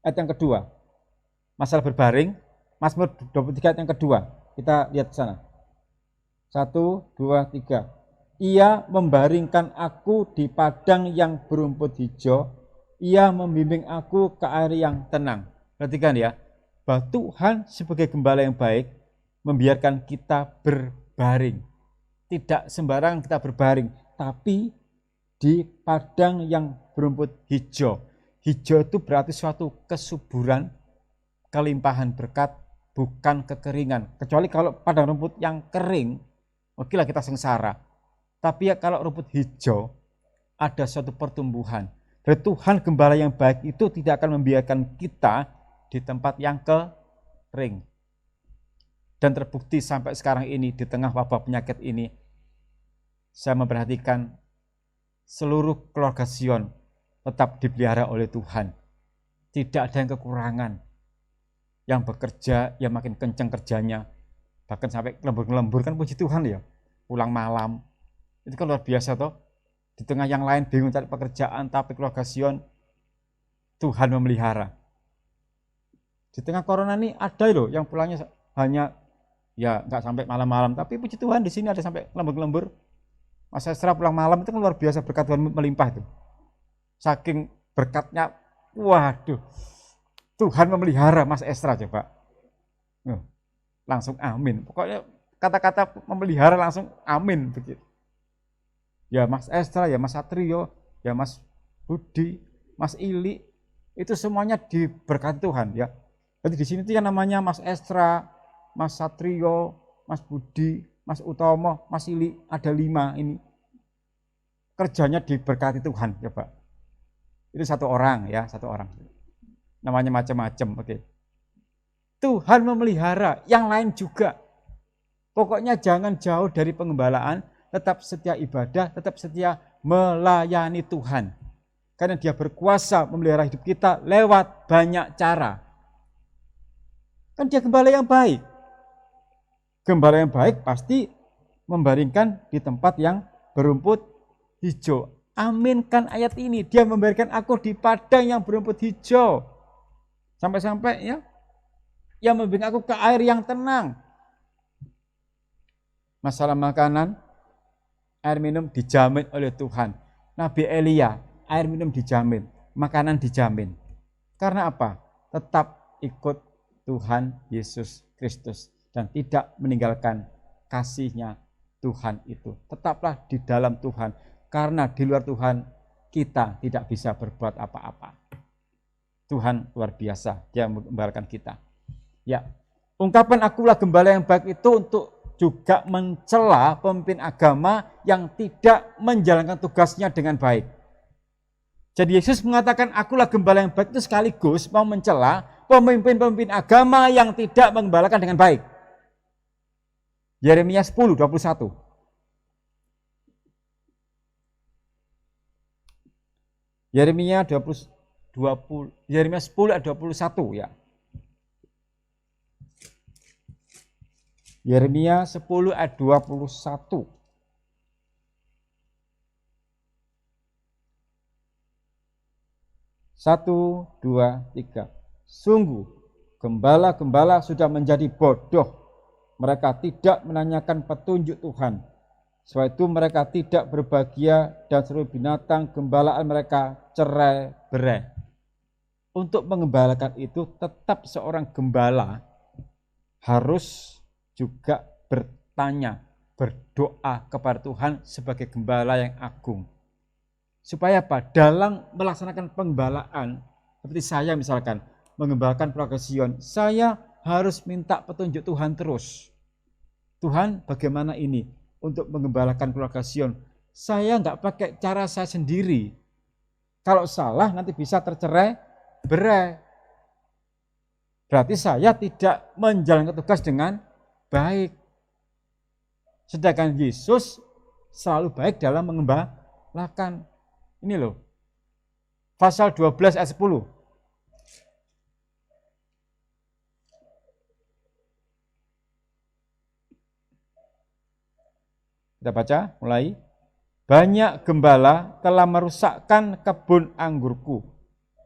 Speaker 1: Ayat yang kedua, masalah berbaring, Mazmur 23 ayat yang kedua. Kita lihat ke sana. 1, 2, 3. Ia membaringkan aku di padang yang berumput hijau. Ia membimbing aku ke air yang tenang. Perhatikan ya, bahwa Tuhan sebagai gembala yang baik membiarkan kita berbaring. Tidak sembarang kita berbaring, tapi di padang yang berumput hijau. Hijau itu berarti suatu kesuburan, kelimpahan berkat, bukan kekeringan. Kecuali kalau padang rumput yang kering, okelah kita sengsara. Tapi ya kalau rumput hijau, ada suatu pertumbuhan. Dari Tuhan gembala yang baik itu tidak akan membiarkan kita di tempat yang kering. Dan terbukti sampai sekarang ini, di tengah wabah penyakit ini, saya memperhatikan seluruh keluarga Sion tetap dipelihara oleh Tuhan. Tidak ada yang kekurangan. Yang bekerja, yang makin kencang kerjanya. Bahkan sampai lembur-lembur, kan puji Tuhan ya. Pulang malam. Itu kan luar biasa toh. Di tengah yang lain bingung cari pekerjaan, tapi keluarga Sion, Tuhan memelihara. Di tengah corona ini ada loh yang pulangnya hanya ya nggak sampai malam-malam, tapi puji Tuhan di sini ada sampai lembur-lembur. Mas Esra pulang malam itu kan luar biasa, berkat Tuhan melimpah itu. Saking berkatnya, waduh, Tuhan memelihara Mas Esra coba. Langsung amin. Pokoknya kata-kata memelihara langsung amin begitu. Ya Mas Estra, ya Mas Satrio, ya Mas Budi, Mas Ili, itu semuanya diberkati Tuhan ya. Jadi di sini tuh yang namanya Mas Estra, Mas Satrio, Mas Budi, Mas Utomo, Mas Ili, ada 5 ini. Kerjanya diberkati Tuhan ya Pak. Itu satu orang ya, satu orang. Namanya macam-macam, oke. Tuhan memelihara, yang lain juga. Pokoknya jangan jauh dari pengembalaan, tetap setia ibadah, tetap setia melayani Tuhan. Karena Dia berkuasa memelihara hidup kita lewat banyak cara. Kan Dia gembala yang baik. Gembala yang baik pasti membaringkan di tempat yang berumput hijau. Aminkan ayat ini. Dia membiarkan aku di padang yang berumput hijau. Sampai-sampai ya, yang membimbing aku ke air yang tenang. Masalah makanan, air minum dijamin oleh Tuhan. Nabi Elia, air minum dijamin, makanan dijamin. Karena apa? Tetap ikut Tuhan Yesus Kristus dan tidak meninggalkan kasih-Nya Tuhan itu. Tetaplah di dalam Tuhan. Karena di luar Tuhan kita tidak bisa berbuat apa-apa. Tuhan luar biasa, Dia menggembalakan kita. Ya, ungkapan akulah gembala yang baik itu untuk juga mencela pemimpin agama yang tidak menjalankan tugasnya dengan baik. Jadi Yesus mengatakan akulah gembala yang baik itu sekaligus mau mencela pemimpin-pemimpin agama yang tidak menggembalakan dengan baik. Yeremia 10:21. Yeremia 10 ayat 21 ya. Yeremia 10 ayat 21. Satu, dua, tiga. Sungguh, gembala-gembala sudah menjadi bodoh. Mereka tidak menanyakan petunjuk Tuhan. Sebab itu mereka tidak berbahagia dan seluruh binatang gembalaan mereka cerai-berai. Untuk mengembalakan itu tetap seorang gembala harus juga bertanya, berdoa kepada Tuhan sebagai gembala yang agung. Supaya apa? Dalam melaksanakan penggembalaan, seperti saya misalkan, mengembalakan Pulau Sion, saya harus minta petunjuk Tuhan terus. Tuhan bagaimana ini untuk mengembalakan keluarga Sion? Saya enggak pakai cara saya sendiri. Kalau salah nanti bisa tercerai-berai. Berarti saya tidak menjalankan tugas dengan baik. Sedangkan Yesus selalu baik dalam mengembalakan. Ini loh. Pasal 12 ayat 10. Kita baca mulai. Banyak gembala telah merusakkan kebun anggurku,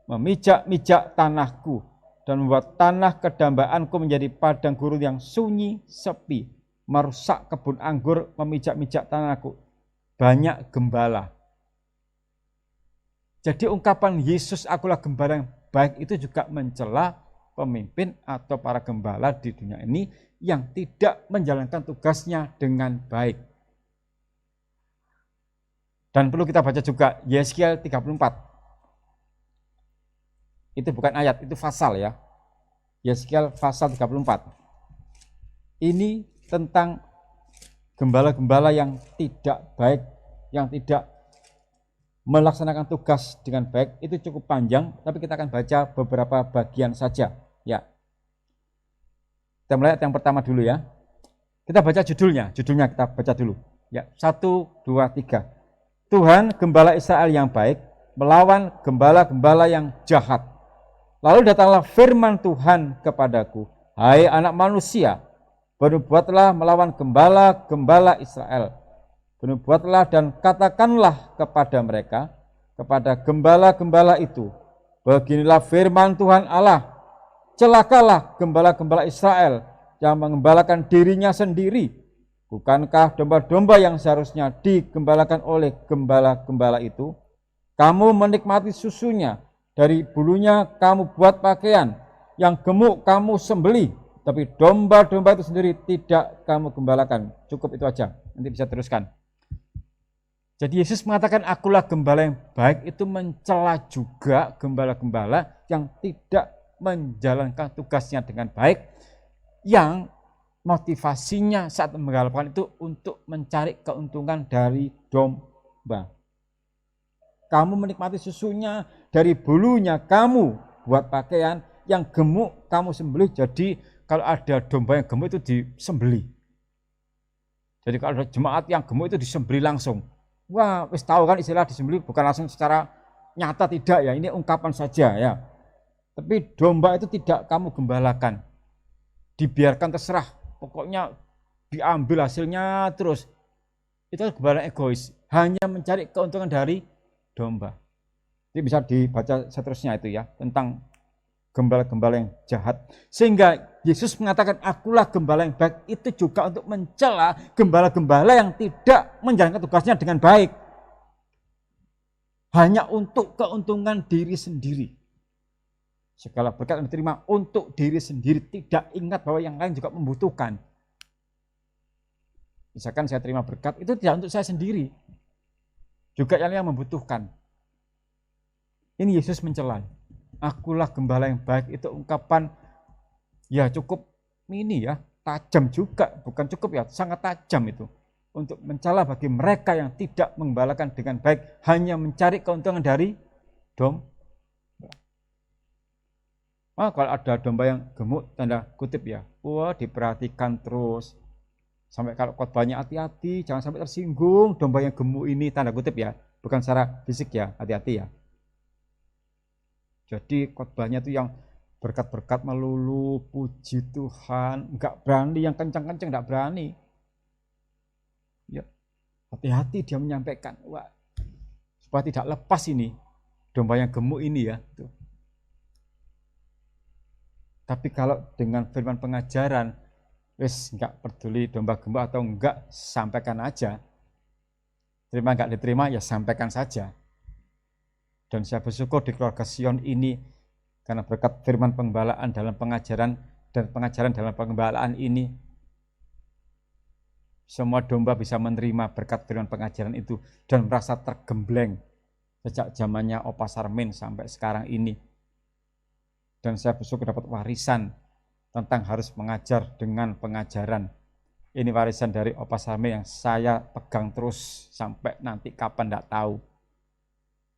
Speaker 1: memijak-mijak tanahku, dan membuat tanah kedambaanku menjadi padang gurun yang sunyi, sepi, merusak kebun anggur, memijak-mijak tanahku. Banyak gembala. Jadi ungkapan Yesus akulah gembala yang baik itu juga mencela pemimpin atau para gembala di dunia ini yang tidak menjalankan tugasnya dengan baik. Dan perlu kita baca juga Yeskiel 34. Itu bukan ayat, itu pasal ya. Yeskiel pasal 34. Ini tentang gembala-gembala yang tidak baik, yang tidak melaksanakan tugas dengan baik. Itu cukup panjang, tapi kita akan baca beberapa bagian saja. Ya. Kita mulai yang pertama dulu ya. Kita baca judulnya kita baca dulu. Ya, 1, 2, 3. Tuhan gembala Israel yang baik melawan gembala-gembala yang jahat. Lalu datanglah firman Tuhan kepadaku, hai anak manusia, bernubuatlah melawan gembala-gembala Israel. Bernubuatlah dan katakanlah kepada mereka, kepada gembala-gembala itu, beginilah firman Tuhan Allah, celakalah gembala-gembala Israel yang mengembalakan dirinya sendiri. Bukankah domba-domba yang seharusnya digembalakan oleh gembala-gembala itu? Kamu menikmati susunya, dari bulunya kamu buat pakaian, yang gemuk kamu sembelih, Tapi domba-domba itu sendiri tidak kamu gembalakan. Cukup itu aja, nanti bisa teruskan. Jadi Yesus mengatakan akulah gembala yang baik, itu mencela juga gembala-gembala yang tidak menjalankan tugasnya dengan baik, yang motivasinya saat menggembalakan itu untuk mencari keuntungan dari domba. Kamu menikmati susunya, dari bulunya kamu buat pakaian, yang gemuk kamu sembelih. Jadi kalau ada domba yang gemuk itu disembelih. Jadi kalau ada jemaat yang gemuk itu disembelih langsung. Wah, wis tahu kan istilah disembelih bukan langsung secara nyata, tidak ya, ini ungkapan saja ya. Tapi domba itu tidak kamu gembalakan. Dibiarkan terserah, pokoknya diambil hasilnya terus. Itu gembala egois, hanya mencari keuntungan dari domba. Jadi bisa dibaca seterusnya itu ya, tentang gembala-gembala yang jahat. Sehingga Yesus mengatakan akulah gembala yang baik, itu juga untuk mencela gembala-gembala yang tidak menjalankan tugasnya dengan baik. Hanya untuk keuntungan diri sendiri. Segala berkat yang diterima untuk diri sendiri, tidak ingat bahwa yang lain juga membutuhkan. Misalkan saya terima berkat, itu tidak untuk saya sendiri. Juga yang lain membutuhkan. Ini Yesus mencela. Akulah gembala yang baik, itu ungkapan ya cukup ini ya, tajam juga, bukan cukup ya, sangat tajam itu. Untuk mencela bagi mereka yang tidak menggembalakan dengan baik, hanya mencari keuntungan dari domba. Kalau ada domba yang gemuk, tanda kutip ya, wah diperhatikan terus. Sampai kalau khotbahnya hati-hati, jangan sampai tersinggung domba yang gemuk ini, tanda kutip ya, bukan secara fisik ya, hati-hati ya. Jadi khotbahnya itu yang berkat-berkat melulu, puji Tuhan, enggak berani yang kencang-kencang, enggak berani. Ya, hati-hati dia menyampaikan, wah, supaya tidak lepas ini domba yang gemuk ini ya. Tuh. Tapi kalau dengan firman pengajaran, wis enggak peduli domba gemuk atau enggak, sampaikan aja. Terima enggak diterima ya sampaikan saja. Dan saya bersyukur di keluarga Sion ini, karena berkat firman penggembalaan dalam pengajaran dan pengajaran dalam penggembalaan ini, semua domba bisa menerima berkat firman pengajaran itu dan merasa tergembleng sejak zamannya Opa Sarmin sampai sekarang ini. Dan saya bersyukur dapat warisan tentang harus mengajar dengan pengajaran. Ini warisan dari Opa Sarmin yang saya pegang terus sampai nanti kapan tidak tahu.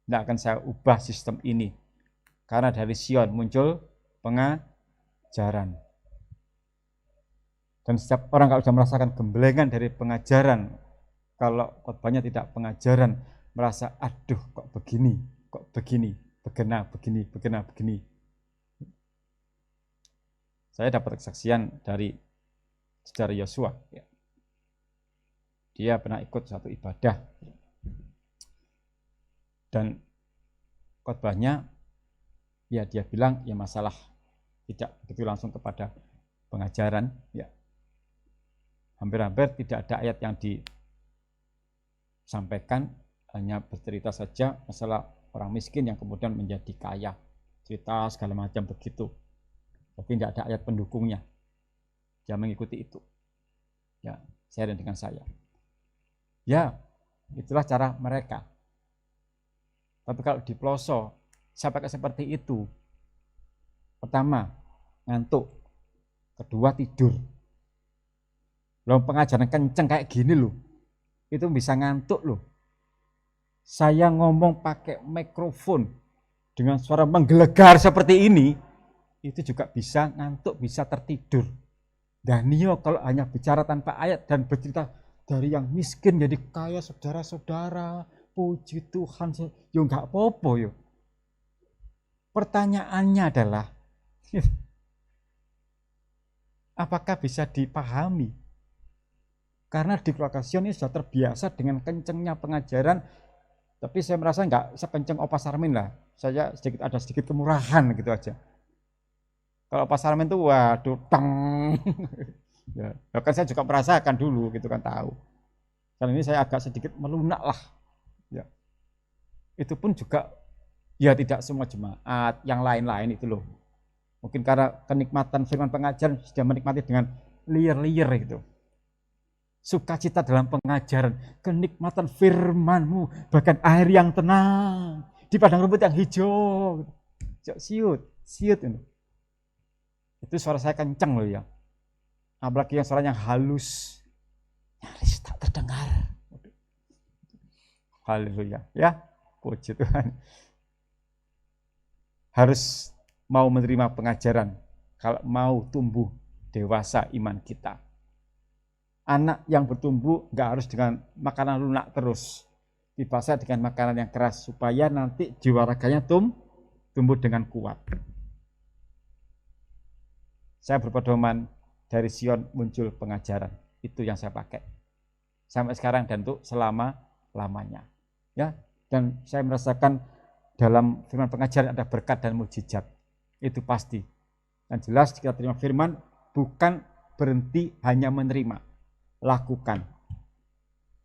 Speaker 1: Tidak akan saya ubah sistem ini. Karena dari Sion muncul pengajaran. Dan setiap orang kalau sudah merasakan gemblengan dari pengajaran, kalau khotbahnya tidak pengajaran, merasa aduh kok begini, begena begini. Saya dapat kesaksian dari saudara Yosua. Dia pernah ikut satu ibadah. Dan khotbahnya ya dia bilang ya masalah tidak begitu langsung kepada pengajaran ya. Hampir-hampir tidak ada ayat yang disampaikan, hanya bercerita saja masalah orang miskin yang kemudian menjadi kaya, cerita segala macam begitu. Tapi tidak ada ayat pendukungnya. Dia mengikuti itu. Ya, share dengan saya. Ya, itulah cara mereka. Tapi kalau di pelosok, saya pakai seperti itu. Pertama, ngantuk. Kedua, tidur. Loh, pengajaran kenceng kayak gini loh. Itu bisa ngantuk loh. Saya ngomong pakai mikrofon dengan suara menggelegar seperti ini, itu juga bisa ngantuk, bisa tertidur. Daniel kalau hanya bicara tanpa ayat dan bercerita dari yang miskin jadi kaya, saudara-saudara, puji Tuhan, yo enggak apa-apa yo. Pertanyaannya adalah apakah bisa dipahami? Karena di keluarga Sion ini sudah terbiasa dengan kencengnya pengajaran, tapi saya merasa enggak sekenceng Opa Sarmin lah. Saya ada sedikit kemurahan gitu aja. Kalau Opa Sarmin itu waduh teng. Ya, kan saya juga merasakan dulu gitu kan tahu. Kali ini saya agak sedikit melunak lah. Ya. Itu pun juga ya tidak semua jemaat, yang lain-lain itu loh. Mungkin karena kenikmatan firman pengajaran sudah menikmati dengan liar-liar gitu. Sukacita dalam pengajaran, kenikmatan firman-Mu, bahkan air yang tenang, di padang rumput yang hijau. Siut ini. Itu suara saya kencang loh ya. Apalagi yang suaranya halus, nyaris tak terdengar. Haleluya, ya, puji Tuhan. Harus mau menerima pengajaran kalau mau tumbuh dewasa iman kita. Anak yang bertumbuh nggak harus dengan makanan lunak terus, dipaksa dengan makanan yang keras supaya nanti jiwa raganya tumbuh dengan kuat. Saya berpedoman dari Sion muncul pengajaran, itu yang saya pakai sampai sekarang dan untuk selama-lamanya. Ya, dan saya merasakan dalam firman pengajaran ada berkat dan mukjizat. Itu pasti. Dan jelas kita terima firman bukan berhenti hanya menerima, lakukan.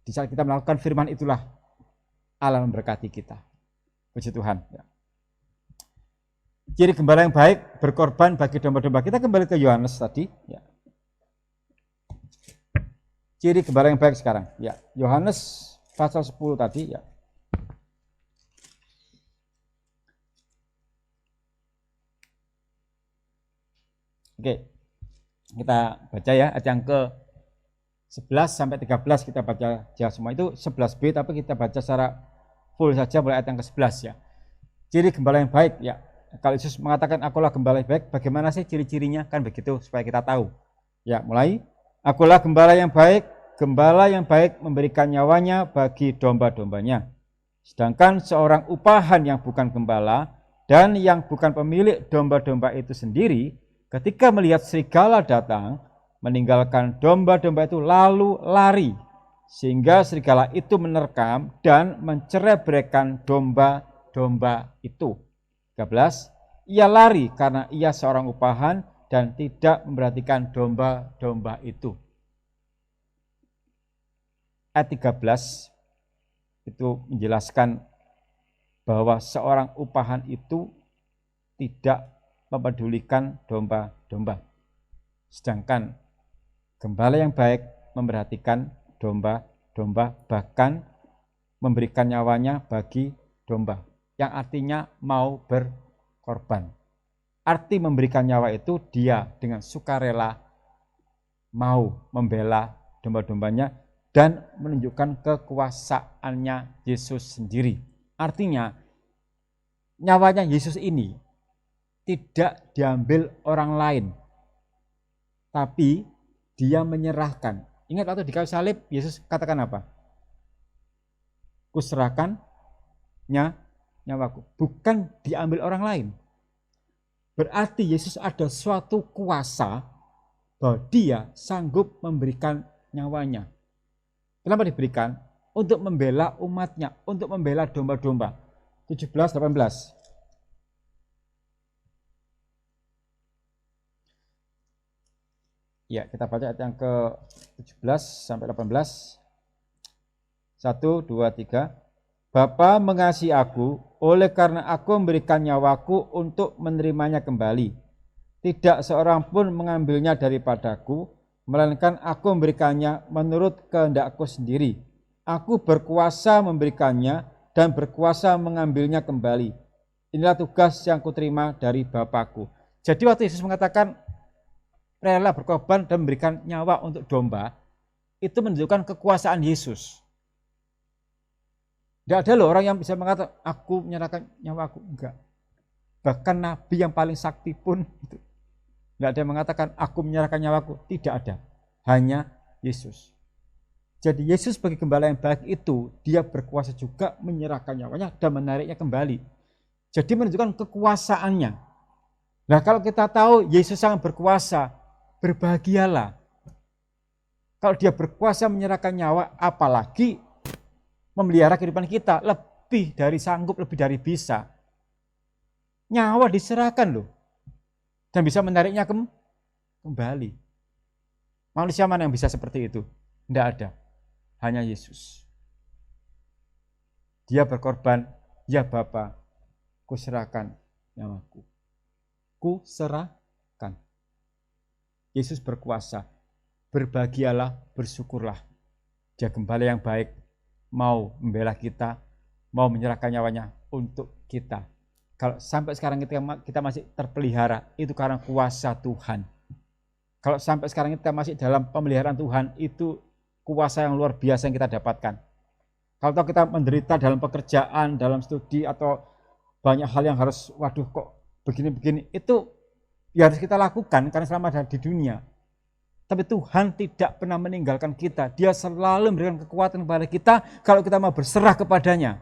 Speaker 1: Di saat kita melakukan firman itulah Allah memberkati kita. Puji Tuhan. Ya. Ciri gembala yang baik berkorban bagi domba-domba. Kita kembali ke Yohanes tadi. Ya. Ciri gembala yang baik sekarang. Ya, Yohanes pasal 10 tadi. Ya. Oke, kita baca ya ayat yang ke 11 sampai 13 kita baca ya semua itu 11b tapi kita baca secara full saja mulai ayat yang ke 11 ya. Ciri gembala yang baik ya. Kalau Yesus mengatakan akulah gembala yang baik, bagaimana sih ciri-cirinya? Kan begitu supaya kita tahu. Ya, mulai. Akulah gembala yang baik memberikan nyawanya bagi domba-dombanya. Sedangkan seorang upahan yang bukan gembala dan yang bukan pemilik domba-domba itu sendiri, ketika melihat serigala datang, meninggalkan domba-domba itu lalu lari, sehingga serigala itu menerkam dan mencerai-beraikan domba-domba itu. 13. Ia lari karena ia seorang upahan dan tidak memperhatikan domba-domba itu. Ayat 13 itu menjelaskan bahwa seorang upahan itu tidak mempedulikan domba-domba. Sedangkan gembala yang baik memperhatikan domba-domba, bahkan memberikan nyawanya bagi domba. Yang artinya mau berkorban. Arti memberikan nyawa itu dia dengan sukarela mau membela domba-dombanya dan menunjukkan kekuasaannya Yesus sendiri. Artinya nyawanya Yesus ini tidak diambil orang lain, tapi dia menyerahkan. Ingat waktu di kayu salib Yesus katakan apa? Kuserahkan nyawaku, bukan diambil orang lain. Berarti Yesus ada suatu kuasa bahwa dia sanggup memberikan nyawanya. Kenapa diberikan? Untuk membela umatnya, untuk membela domba-domba. 17-18. Ya, kita baca ayat yang ke-17 sampai 18. 1, 2, 3. Bapa mengasihi aku, oleh karena aku memberikan nyawaku untuk menerimanya kembali. Tidak seorang pun mengambilnya daripadaku, melainkan aku memberikannya menurut kehendakku sendiri. Aku berkuasa memberikannya dan berkuasa mengambilnya kembali. Inilah tugas yang kuterima dari Bapakku. Jadi waktu Yesus mengatakan rela berkorban dan memberikan nyawa untuk domba, itu menunjukkan kekuasaan Yesus. Tidak ada loh orang yang bisa mengatakan, aku menyerahkan nyawaku. Enggak. Bahkan Nabi yang paling sakti pun, tidak ada yang mengatakan, aku menyerahkan nyawaku. Tidak ada. Hanya Yesus. Jadi Yesus sebagai gembala yang baik itu, dia berkuasa juga menyerahkan nyawanya dan menariknya kembali. Jadi menunjukkan kekuasaannya. Nah kalau kita tahu Yesus sangat berkuasa, berbahagialah. Kalau dia berkuasa menyerahkan nyawa, apalagi memelihara kehidupan kita, lebih dari sanggup, lebih dari bisa. Nyawa diserahkan loh. Dan bisa menariknya kembali. Manusia mana yang bisa seperti itu? Tidak ada. Hanya Yesus. Dia berkorban, ya Bapa, kuserahkan nyawaku. kuserahkan. Yesus berkuasa. Berbahagialah, bersyukurlah. Dia gembala yang baik, mau membela kita, mau menyerahkan nyawanya untuk kita. Kalau sampai sekarang kita masih terpelihara, itu karena kuasa Tuhan. Kalau sampai sekarang kita masih dalam pemeliharaan Tuhan, itu kuasa yang luar biasa yang kita dapatkan. Kalau kita menderita dalam pekerjaan, dalam studi, atau banyak hal yang harus, waduh kok begini-begini, itu ya harus kita lakukan karena selama ada di dunia. Tapi Tuhan tidak pernah meninggalkan kita. Dia selalu memberikan kekuatan kepada kita kalau kita mau berserah kepadanya.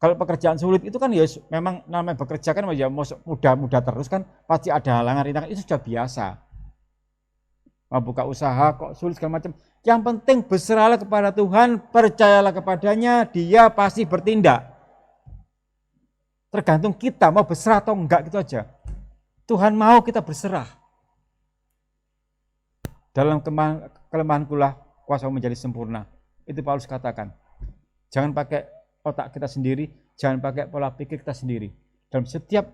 Speaker 1: Kalau pekerjaan sulit itu kan ya memang namanya bekerja kan ya mudah-mudah terus kan, pasti ada halangan rintangan, itu sudah biasa. Mau buka usaha kok sulit segala macam. Yang penting berserahlah kepada Tuhan, percayalah kepadanya, dia pasti bertindak. Tergantung kita mau berserah atau enggak, gitu aja. Tuhan mau kita berserah. Dalam kelemahankulah kuasamu menjadi sempurna. Itu Paulus katakan. Jangan pakai otak kita sendiri, jangan pakai pola pikir kita sendiri. Dalam setiap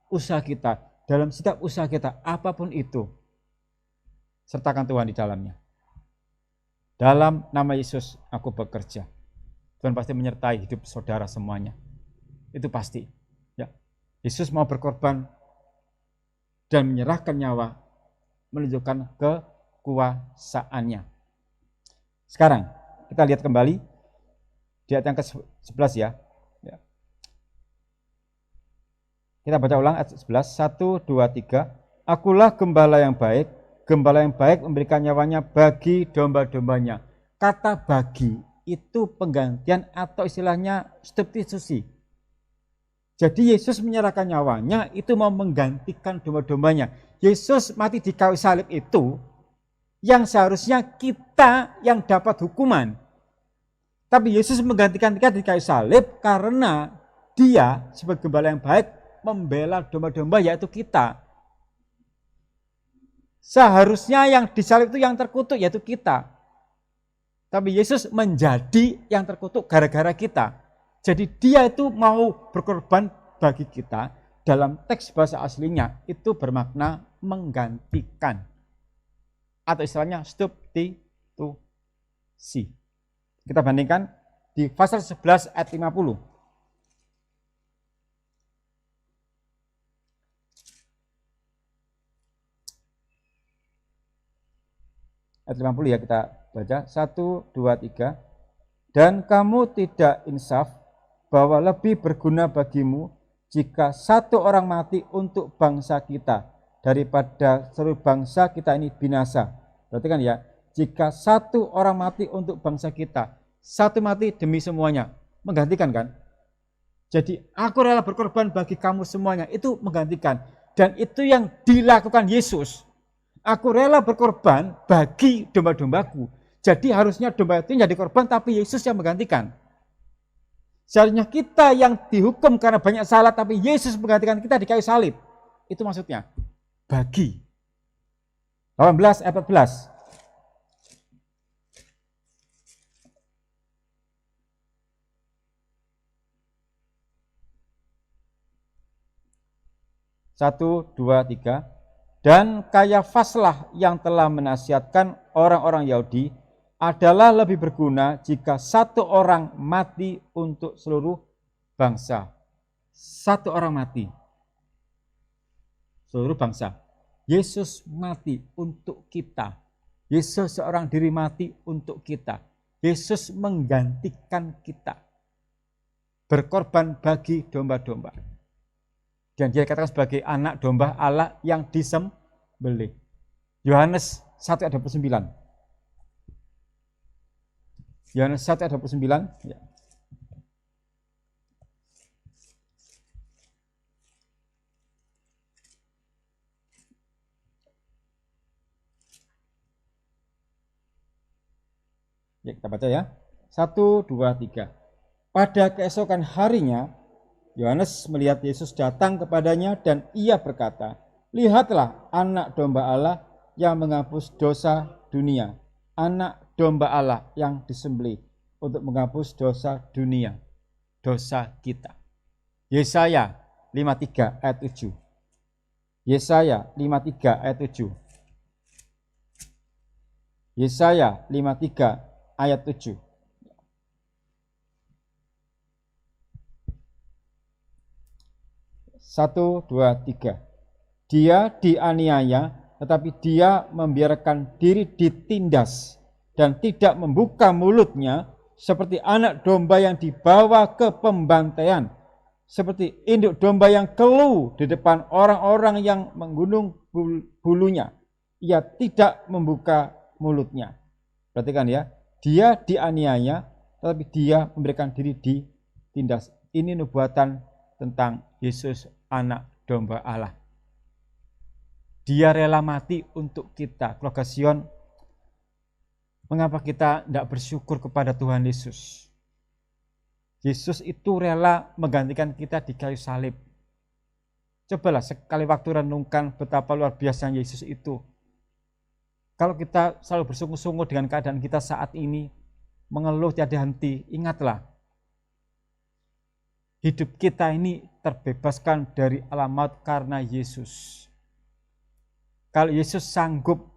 Speaker 1: usaha kita, apapun itu, sertakan Tuhan di dalamnya. Dalam nama Yesus aku bekerja. Tuhan pasti menyertai hidup saudara semuanya. Itu pasti. Ya. Yesus mau berkorban dan menyerahkan nyawa, menunjukkan kekuasaannya. Sekarang kita lihat kembali di ayat yang ke-11 ya. Kita baca ulang ayat 11. 1, 2, 3. Akulah gembala yang baik memberikan nyawanya bagi domba-dombanya. Kata bagi itu penggantian atau istilahnya substitusi. Jadi Yesus menyerahkan nyawanya itu mau menggantikan domba-dombanya. Yesus mati di kayu salib itu yang seharusnya kita yang dapat hukuman. Tapi Yesus menggantikan kita di kayu salib karena dia sebagai gembala yang baik membela domba-domba, yaitu kita. Seharusnya yang disalib itu yang terkutuk, yaitu kita. Tapi Yesus menjadi yang terkutuk gara-gara kita. Jadi dia itu mau berkorban bagi kita. Dalam teks bahasa aslinya itu bermakna menggantikan. Atau istilahnya substitusi. Kita bandingkan di pasal 11 ayat 50. Ayat 50 ya, kita baca. 1, 2, 3. Dan kamu tidak insaf bahwa lebih berguna bagimu jika satu orang mati untuk bangsa kita daripada seluruh bangsa kita ini binasa. Berarti kan ya, jika satu orang mati untuk bangsa kita, satu mati demi semuanya, menggantikan kan? Jadi aku rela berkorban bagi kamu semuanya, itu menggantikan. Dan itu yang dilakukan Yesus. Aku rela berkorban bagi domba-dombaku. Jadi harusnya domba itu jadi korban, tapi Yesus yang menggantikan. Seharusnya kita yang dihukum karena banyak salah, tapi Yesus menggantikan kita di kayu salib. Itu maksudnya. Bagi. 18 ayat 14. Satu, dua, tiga. Dan Kayafaslah yang telah menasihatkan orang-orang Yahudi adalah lebih berguna jika satu orang mati untuk seluruh bangsa. Satu orang mati. Seluruh bangsa. Yesus mati untuk kita. Yesus seorang diri mati untuk kita. Yesus menggantikan kita. Berkorban bagi domba-domba. Dan dia dikatakan sebagai anak domba Allah yang disembelih. Yohanes 1 ayat 29. Yohanes 1 ayat 29. Ya. Ya, kita baca ya. 1, 2, 3. Pada keesokan harinya, Yohanes melihat Yesus datang kepadanya dan ia berkata, lihatlah anak domba Allah yang menghapus dosa dunia. Anak domba Allah yang disembelih untuk menghapus dosa dunia, dosa kita. Yesaya 53 ayat 7. Yesaya 53 ayat 7. Yesaya 53 ayat 7. Satu, dua, tiga. Dia dianiaya, tetapi dia membiarkan diri ditindas dan tidak membuka mulutnya, seperti anak domba yang dibawa ke pembantaian, seperti induk domba yang keluh di depan orang-orang yang menggunung bulunya. Ia tidak membuka mulutnya. Perhatikan ya, dia dianiaya, tetapi dia memberikan diri ditindas. Ini nubuatan tentang Yesus, anak domba Allah. Dia rela mati untuk kita. Keluarga Sion, mengapa kita tidak bersyukur kepada Tuhan Yesus? Yesus itu rela menggantikan kita di kayu salib. Cobalah sekali waktu renungkan betapa luar biasanya Yesus itu. Kalau kita selalu bersungguh-sungguh dengan keadaan kita saat ini, mengeluh tiada henti, ingatlah, hidup kita ini terbebaskan dari alam maut karena Yesus. Kalau Yesus sanggup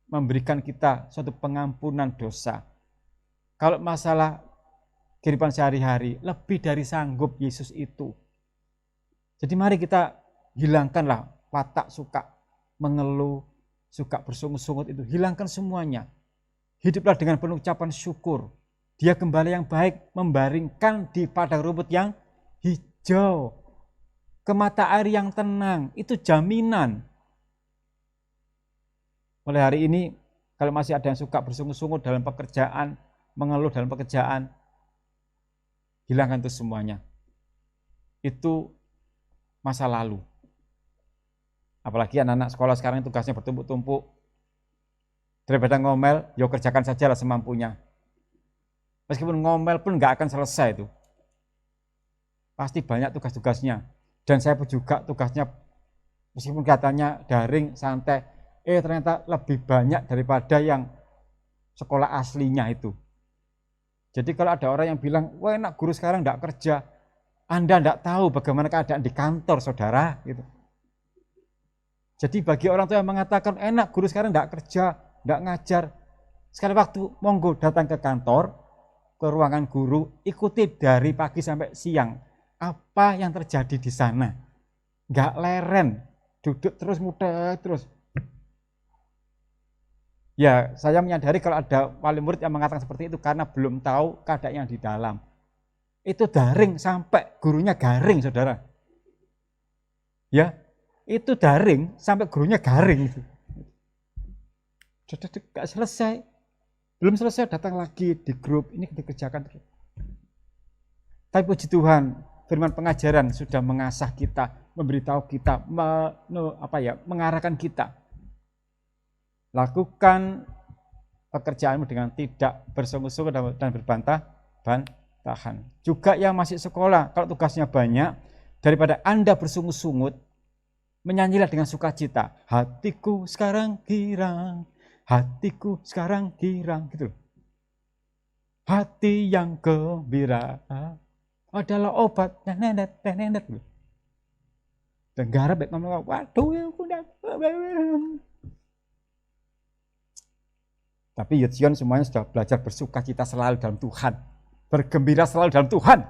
Speaker 1: memberikan kita suatu pengampunan dosa, kalau masalah kehidupan sehari-hari, lebih dari sanggup Yesus itu. Jadi mari kita hilangkanlah watak suka mengeluh, suka bersungut-sungut itu, hilangkan semuanya. Hiduplah dengan penuh ucapan syukur. Dia gembala yang baik, membaringkan di padang rumput yang hijau, ke mata air yang tenang, itu jaminan. Mulai hari ini, kalau masih ada yang suka bersungut-sungut dalam pekerjaan, mengeluh dalam pekerjaan, hilangkan itu semuanya. Itu masa lalu. Apalagi anak-anak sekolah sekarang tugasnya bertumpuk-tumpuk. Daripada ngomel, ya kerjakan sajalah semampunya. Meskipun ngomel pun nggak akan selesai itu. Pasti banyak tugas-tugasnya. Dan saya pun juga tugasnya, meskipun katanya daring, santai, ternyata lebih banyak daripada yang sekolah aslinya itu. Jadi kalau ada orang yang bilang, wah enak guru sekarang nggak kerja, Anda nggak tahu bagaimana keadaan di kantor saudara. Gitu. Jadi bagi orang tua yang mengatakan enak guru sekarang nggak kerja, nggak ngajar, sekali waktu monggo datang ke kantor, ke ruangan guru, ikuti dari pagi sampai siang apa yang terjadi di sana. Nggak leren, duduk terus muda terus. Ya, saya menyadari kalau ada wali murid yang mengatakan seperti itu karena belum tahu keadaan yang di dalam. Itu daring sampai gurunya garing, saudara. Ya, itu daring sampai gurunya garing. Sudah gak selesai, belum selesai datang lagi di grup, ini dikerjakan terus. Tapi puji Tuhan, firman pengajaran sudah mengasah kita, memberitahu kita, mengarahkan kita. Lakukan pekerjaanmu dengan tidak bersungguh-sungguh dan berbantah-bantahan. Juga yang masih sekolah, kalau tugasnya banyak, daripada Anda bersungguh-sungguh, menyanyilah dengan sukacita. Hatiku sekarang girang, hatiku sekarang girang, gitu. Hati yang gembira adalah obat. Dan garap ngomong, waduh, tapi Youth Zion semuanya sudah belajar bersukacita selalu dalam Tuhan. Bergembira selalu dalam Tuhan.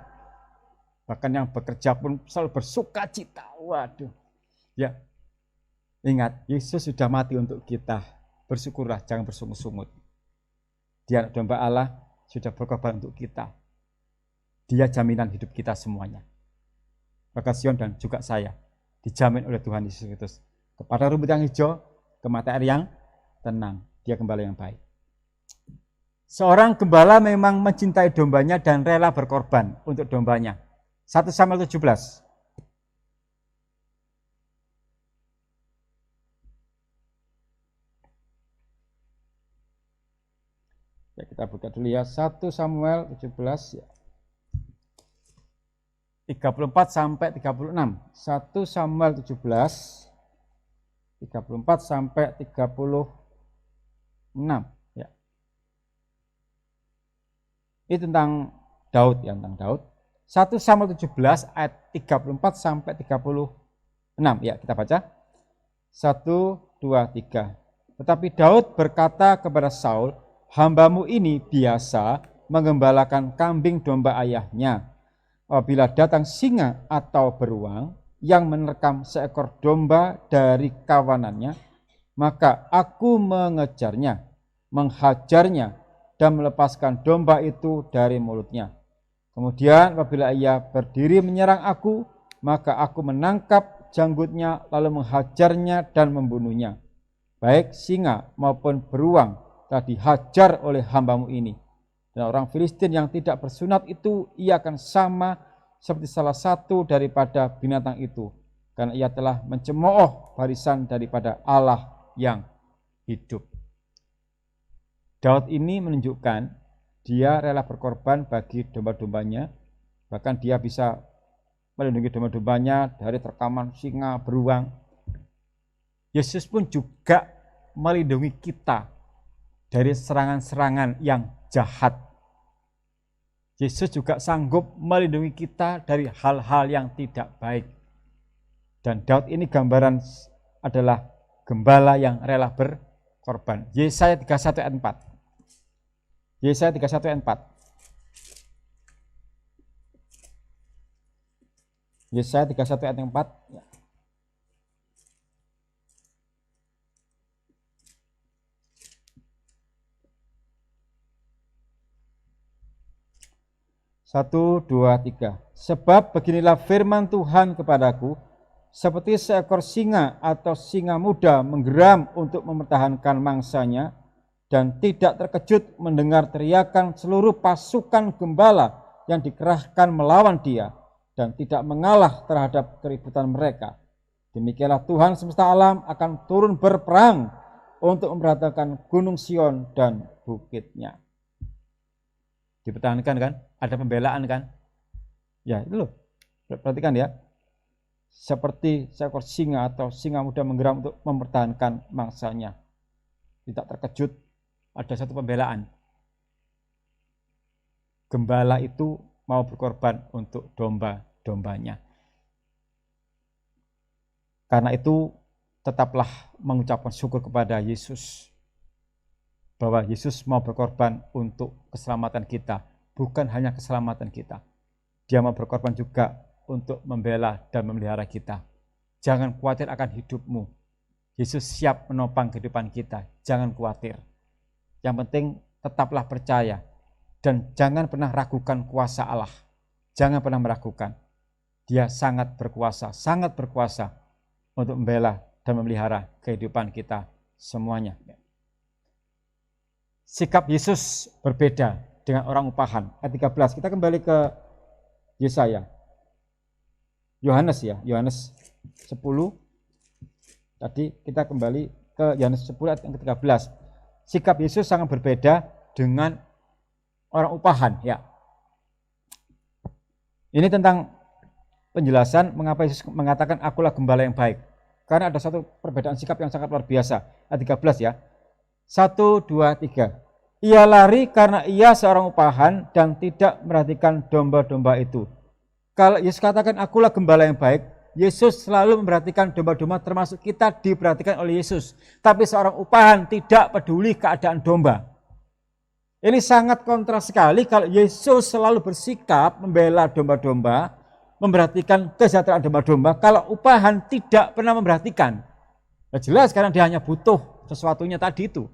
Speaker 1: Bahkan yang bekerja pun selalu bersukacita. Waduh. Ya, ingat, Yesus sudah mati untuk kita. Bersyukurlah, jangan bersungut-sungut. Dia anak domba Allah sudah berkorban untuk kita. Dia jaminan hidup kita semuanya. Maka Zion dan juga saya dijamin oleh Tuhan Yesus Kristus. Kepada rumput yang hijau, ke mata air yang tenang. Dia gembala yang baik. Seorang gembala memang mencintai dombanya dan rela berkorban untuk dombanya. 1 Samuel 17. Ya, kita buka dulu ya. 1 Samuel 17 ya. 34 sampai 36. 1 Samuel 17 34 sampai 36 ya. Ini tentang Daud ya, tentang Daud. 1 Samuel 17 ayat 34 sampai 36 ya, kita baca. 1, 2, 3. Tetapi Daud berkata kepada Saul, "Hambamu ini biasa menggembalakan kambing domba ayahnya. Apabila datang singa atau beruang yang menerkam seekor domba dari kawanannya, maka aku mengejarnya, menghajarnya, dan melepaskan domba itu dari mulutnya. Kemudian apabila ia berdiri menyerang aku, maka aku menangkap janggutnya lalu menghajarnya dan membunuhnya. Baik singa maupun beruang telah dihajar oleh hambamu ini. Dan orang Filistin yang tidak bersunat itu, ia akan sama seperti salah satu daripada binatang itu, karena ia telah mencemooh barisan daripada Allah yang hidup." Daud ini menunjukkan dia rela berkorban bagi domba-dombanya, bahkan dia bisa melindungi domba-dombanya dari terkaman singa, beruang. Yesus pun juga melindungi kita dari serangan-serangan yang jahat. Yesus juga sanggup melindungi kita dari hal-hal yang tidak baik. Dan Daud ini gambaran adalah gembala yang rela berkorban. Yesaya 31 ayat 4. Yesaya 31 ayat 4. Yesaya 31 ayat 4. Ya. Satu, dua, tiga. Sebab beginilah firman Tuhan kepadaku, seperti seekor singa atau singa muda menggeram untuk mempertahankan mangsanya, dan tidak terkejut mendengar teriakan seluruh pasukan gembala yang dikerahkan melawan dia, dan tidak mengalah terhadap keributan mereka. Demikianlah Tuhan semesta alam akan turun berperang untuk memberantakan gunung Sion dan bukitnya. Dipertahankan kan? Ada pembelaan kan? Ya itu loh, perhatikan ya. Seperti seekor singa atau singa muda menggeram untuk mempertahankan mangsanya. Tidak terkejut, ada satu pembelaan. Gembala itu mau berkorban untuk domba-dombanya. Karena itu tetaplah mengucapkan syukur kepada Yesus, bahwa Yesus mau berkorban untuk keselamatan kita, bukan hanya keselamatan kita. Dia mau berkorban juga untuk membela dan memelihara kita. Jangan khawatir akan hidupmu. Yesus siap menopang kehidupan kita. Jangan khawatir. Yang penting tetaplah percaya dan jangan pernah ragukan kuasa Allah. Jangan pernah meragukan. Dia sangat berkuasa untuk membela dan memelihara kehidupan kita semuanya. Sikap Yesus berbeda dengan orang upahan. Ayat 13, kita kembali ke Yesaya. Yohanes 10. Tadi kita kembali ke Yohanes 10 ayat yang ke-13. Sikap Yesus sangat berbeda dengan orang upahan, ya. Ini tentang penjelasan mengapa Yesus mengatakan akulah gembala yang baik. Karena ada satu perbedaan sikap yang sangat luar biasa. Ayat 13 ya. 1, 2, 3. Ia lari karena ia seorang upahan dan tidak merhatikan domba-domba itu. Kalau Yesus katakan akulah gembala yang baik, Yesus selalu memperhatikan domba-domba, termasuk kita diperhatikan oleh Yesus. Tapi seorang upahan tidak peduli keadaan domba. Ini sangat kontras sekali kalau Yesus selalu bersikap membela domba-domba, memperhatikan kesejahteraan domba-domba, kalau upahan tidak pernah memperhatikan. Nah, jelas karena dia hanya butuh sesuatunya tadi itu.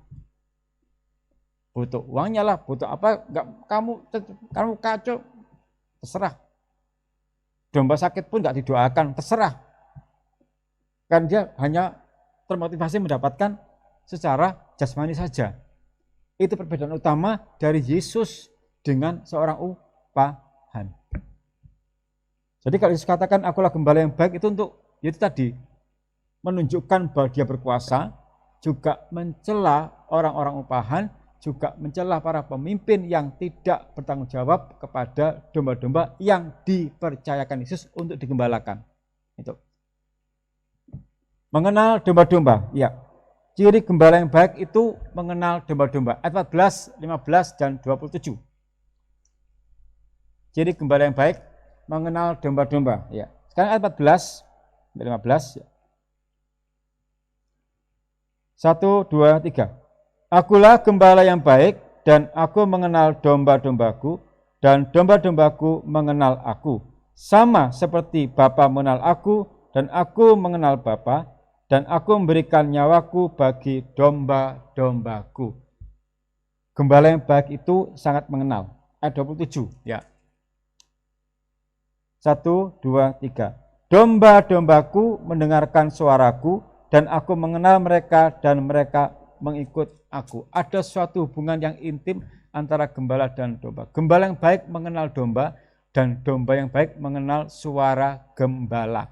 Speaker 1: Butuh uangnya lah, butuh apa, enggak, kamu kacau, terserah. Domba sakit pun enggak didoakan, terserah. Kan dia hanya termotivasi mendapatkan secara jasmani saja. Itu perbedaan utama dari Yesus dengan seorang upahan. Jadi kalau Yesus katakan akulah gembala yang baik, itu untuk itu tadi menunjukkan bahwa dia berkuasa, juga mencela orang-orang upahan, juga mencela para pemimpin yang tidak bertanggung jawab kepada domba-domba yang dipercayakan Yesus untuk digembalakan. Itu. Mengenal domba-domba, ya. Ciri gembala yang baik itu mengenal domba-domba. Ayat 14, 15, dan 27. Ciri gembala yang baik mengenal domba-domba, ya. Sekarang ayat 14 sampai 15, ya. 1, 2, 3. Akulah gembala yang baik, dan aku mengenal domba-dombaku, dan domba-dombaku mengenal aku. Sama seperti Bapa mengenal aku, dan aku mengenal Bapa, dan aku memberikan nyawaku bagi domba-dombaku. Gembala yang baik itu sangat mengenal. Ayat 27, ya. 1, 2, 3. Domba-dombaku mendengarkan suaraku, dan aku mengenal mereka, dan mereka mengikut aku. Ada suatu hubungan yang intim antara gembala dan domba. Gembala yang baik mengenal domba, dan domba yang baik mengenal suara gembala.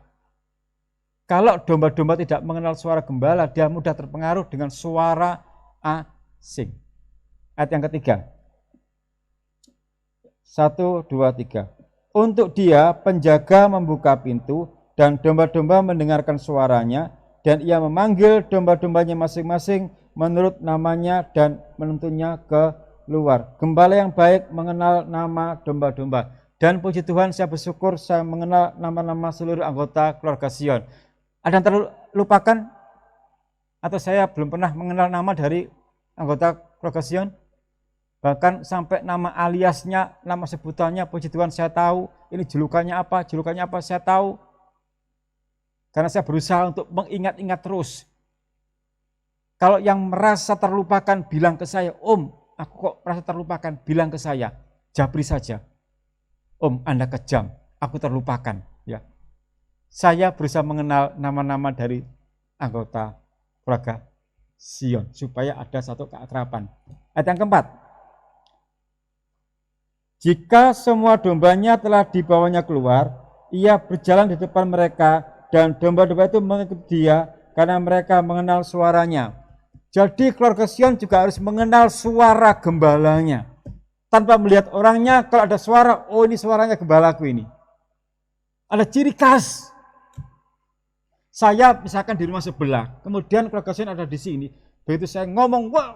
Speaker 1: Kalau domba-domba tidak mengenal suara gembala, dia mudah terpengaruh dengan suara asing. Ayat yang ketiga. 1, 2, 3. Untuk dia penjaga membuka pintu, dan domba-domba mendengarkan suaranya, dan ia memanggil domba-dombanya masing-masing menurut namanya dan menuntunnya ke luar. Gembala yang baik mengenal nama domba-domba. Dan puji Tuhan, saya bersyukur saya mengenal nama-nama seluruh anggota keluarga Sion. Ada yang terlupakan? Atau saya belum pernah mengenal nama dari anggota keluarga Sion? Bahkan sampai nama aliasnya, nama sebutannya, puji Tuhan saya tahu. Ini julukannya apa saya tahu. Karena saya berusaha untuk mengingat-ingat terus. Kalau yang merasa terlupakan bilang ke saya, Om, aku kok merasa terlupakan, bilang ke saya, japri saja. Om, Anda kejam, aku terlupakan. Ya, saya berusaha mengenal nama-nama dari anggota keluarga Sion, supaya ada satu keakraban. Ayat yang keempat. Jika semua dombanya telah dibawanya keluar, ia berjalan di depan mereka, dan domba-domba itu mengikuti dia, karena mereka mengenal suaranya. Jadi keluarga Sion juga harus mengenal suara gembalanya. Tanpa melihat orangnya, kalau ada suara, oh ini suaranya gembalaku ini. Ada ciri khas. Saya misalkan di rumah sebelah, kemudian keluarga Sion ada di sini. Begitu saya ngomong, wah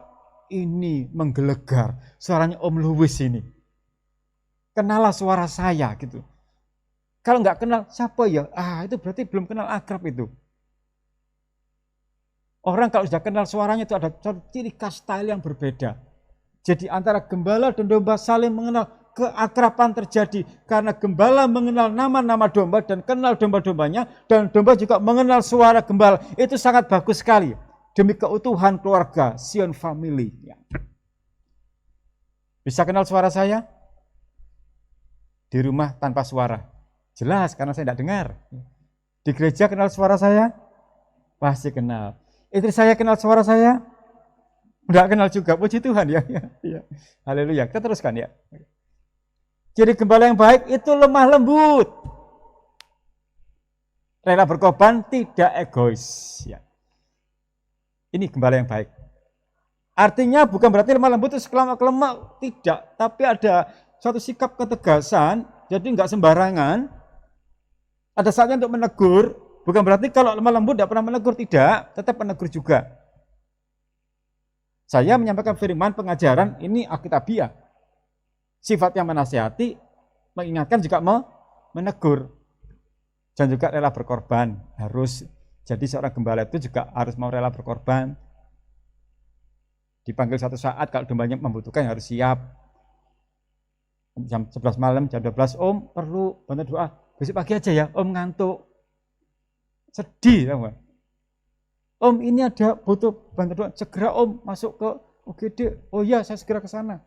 Speaker 1: ini menggelegar, suaranya Om Louis ini. Kenalah suara saya gitu. Kalau nggak kenal, siapa ya? Itu berarti belum kenal akrab itu. Orang kalau sudah kenal suaranya itu ada ciri khas style yang berbeda. Jadi antara gembala dan domba saling mengenal, keakraban terjadi. Karena gembala mengenal nama-nama domba dan kenal domba-dombanya, dan domba juga mengenal suara gembala. Itu sangat bagus sekali. Demi keutuhan keluarga Sion Family. Bisa kenal suara saya? Di rumah tanpa suara. Jelas, karena saya tidak dengar. Di gereja kenal suara saya? Pasti kenal. Istri saya kenal suara saya? Tidak kenal juga, puji Tuhan ya. Haleluya, kita teruskan ya. Jadi gembala yang baik itu lemah lembut. Rela berkorban, tidak egois. Ya. Ini gembala yang baik. Artinya bukan berarti lemah lembut itu kelemah, tidak. Tapi ada suatu sikap ketegasan, jadi enggak sembarangan. Ada saatnya untuk menegur, bukan berarti kalau lemah lembut tidak pernah menegur, tidak, tetap menegur juga. Saya menyampaikan firman pengajaran ini alkitabiah. Sifatnya menasihati, mengingatkan juga menegur. Dan juga rela berkorban, harus. Jadi seorang gembala itu juga harus mau rela berkorban. Dipanggil satu saat kalau dombanya membutuhkan harus siap. Jam 11 malam, jam 12, Om perlu bantu doa. Besok pagi aja ya, Om ngantuk. Sedih, tahu gak? Om ini ada butuh bantu doa, segera Om masuk ke UGD. Oh iya, saya segera ke sana.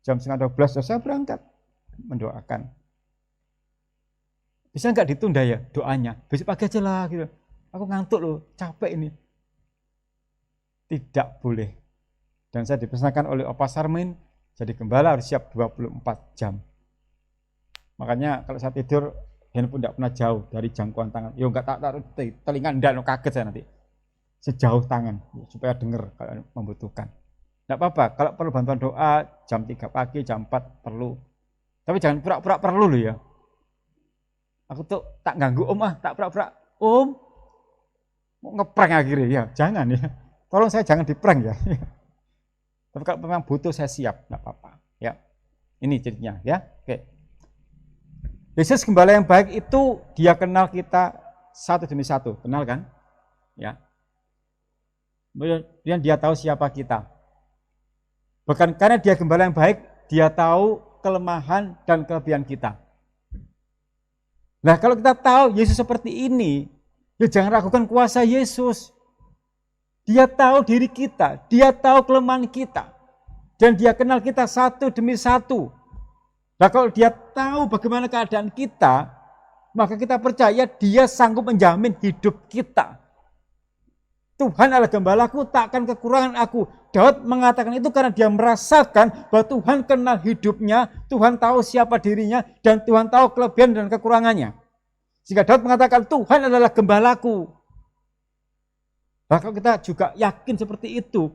Speaker 1: Jam 11:30 saya berangkat mendoakan. Bisa nggak ditunda ya doanya? Besok pagi aja lah gitu. Aku ngantuk loh, capek ini. Tidak boleh. Dan saya dipesankan oleh Opa Sarmin, jadi gembala harus siap 24 jam. Makanya kalau saya tidur, handphone tidak pernah jauh dari jangkauan tangan. Ya enggak taruh telinga, enggak, kaget saya nanti. Sejauh tangan, supaya dengar kalau membutuhkan. Enggak apa-apa, kalau perlu bantuan doa, jam 3 pagi, jam 4 perlu. Tapi jangan pura-pura perlu loh ya. Aku tuh tak ganggu Om tak pura-pura. Om, mau ngeprank akhirnya ya, jangan ya. Tolong saya jangan diprank ya. Tapi kalau memang butuh saya siap, enggak apa-apa. Ya, ini cirinya ya. Oke. Yesus gembala yang baik itu dia kenal kita satu demi satu, kenal kan? Ya. Kemudian dia tahu siapa kita. Bukan karena dia gembala yang baik, dia tahu kelemahan dan kelebihan kita. Nah, kalau kita tahu Yesus seperti ini, ya jangan ragukan kuasa Yesus. Dia tahu diri kita, dia tahu kelemahan kita. Dan dia kenal kita satu demi satu. Nah, kalau dia tahu bagaimana keadaan kita, maka kita percaya dia sanggup menjamin hidup kita. Tuhan adalah gembalaku, tak akan kekurangan aku. Daud mengatakan itu karena dia merasakan bahwa Tuhan kenal hidupnya, Tuhan tahu siapa dirinya, dan Tuhan tahu kelebihan dan kekurangannya. Sehingga Daud mengatakan Tuhan adalah gembalaku. Nah, kalau kita juga yakin seperti itu,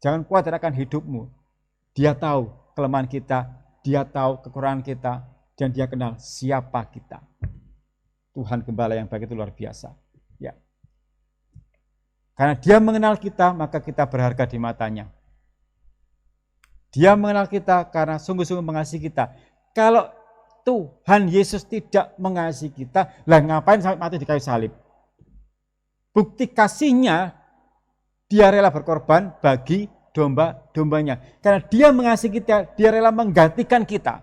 Speaker 1: jangan khawatir akan hidupmu. Dia tahu kelemahan kita, dia tahu kekurangan kita, dan dia kenal siapa kita. Tuhan gembala yang baik itu luar biasa. Ya. Karena dia mengenal kita, maka kita berharga di matanya. Dia mengenal kita karena sungguh-sungguh mengasihi kita. Kalau Tuhan Yesus tidak mengasihi kita, lah ngapain sampai mati di kayu salib? Bukti kasihnya, dia rela berkorban bagi domba-dombanya. Karena dia mengasihi kita, dia rela menggantikan kita.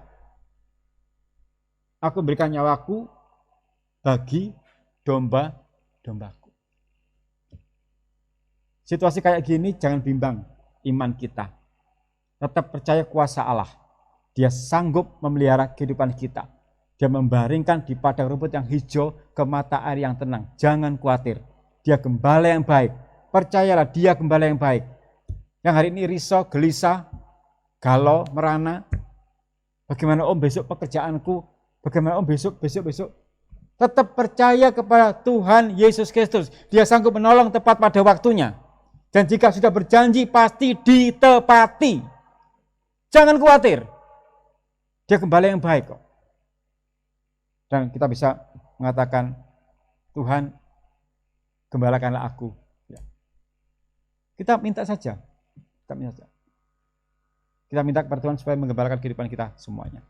Speaker 1: Aku memberikan nyawaku bagi domba-dombaku. Situasi kayak gini jangan bimbang iman kita. Tetap percaya kuasa Allah. Dia sanggup memelihara kehidupan kita. Dia membaringkan di padang rumput yang hijau ke mata air yang tenang. Jangan khawatir. Dia gembala yang baik. Percayalah dia gembala yang baik. Yang hari ini risau, gelisah, galau, merana. Bagaimana om besok pekerjaanku? Bagaimana om besok? Tetap percaya kepada Tuhan Yesus Kristus. Dia sanggup menolong tepat pada waktunya. Dan jika sudah berjanji pasti ditepati. Jangan khawatir. Dia gembala yang baik kok. Dan kita bisa mengatakan, Tuhan, gembalakanlah aku. Ya. Kita minta saja. Kita minta kepada Tuhan supaya menggembalakan kehidupan kita semuanya.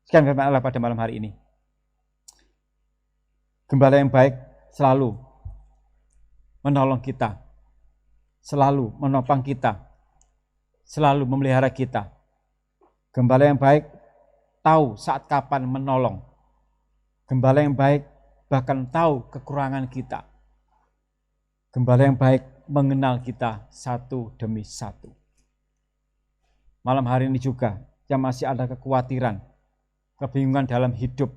Speaker 1: Sekian firman Allah pada malam hari ini. Gembala yang baik selalu menolong kita, selalu menopang kita, selalu memelihara kita. Gembala yang baik tahu saat kapan menolong. Gembala yang baik bahkan tahu kekurangan kita. Gembala yang baik mengenal kita satu demi satu. Malam hari ini juga yang masih ada kekhawatiran, kebingungan dalam hidup.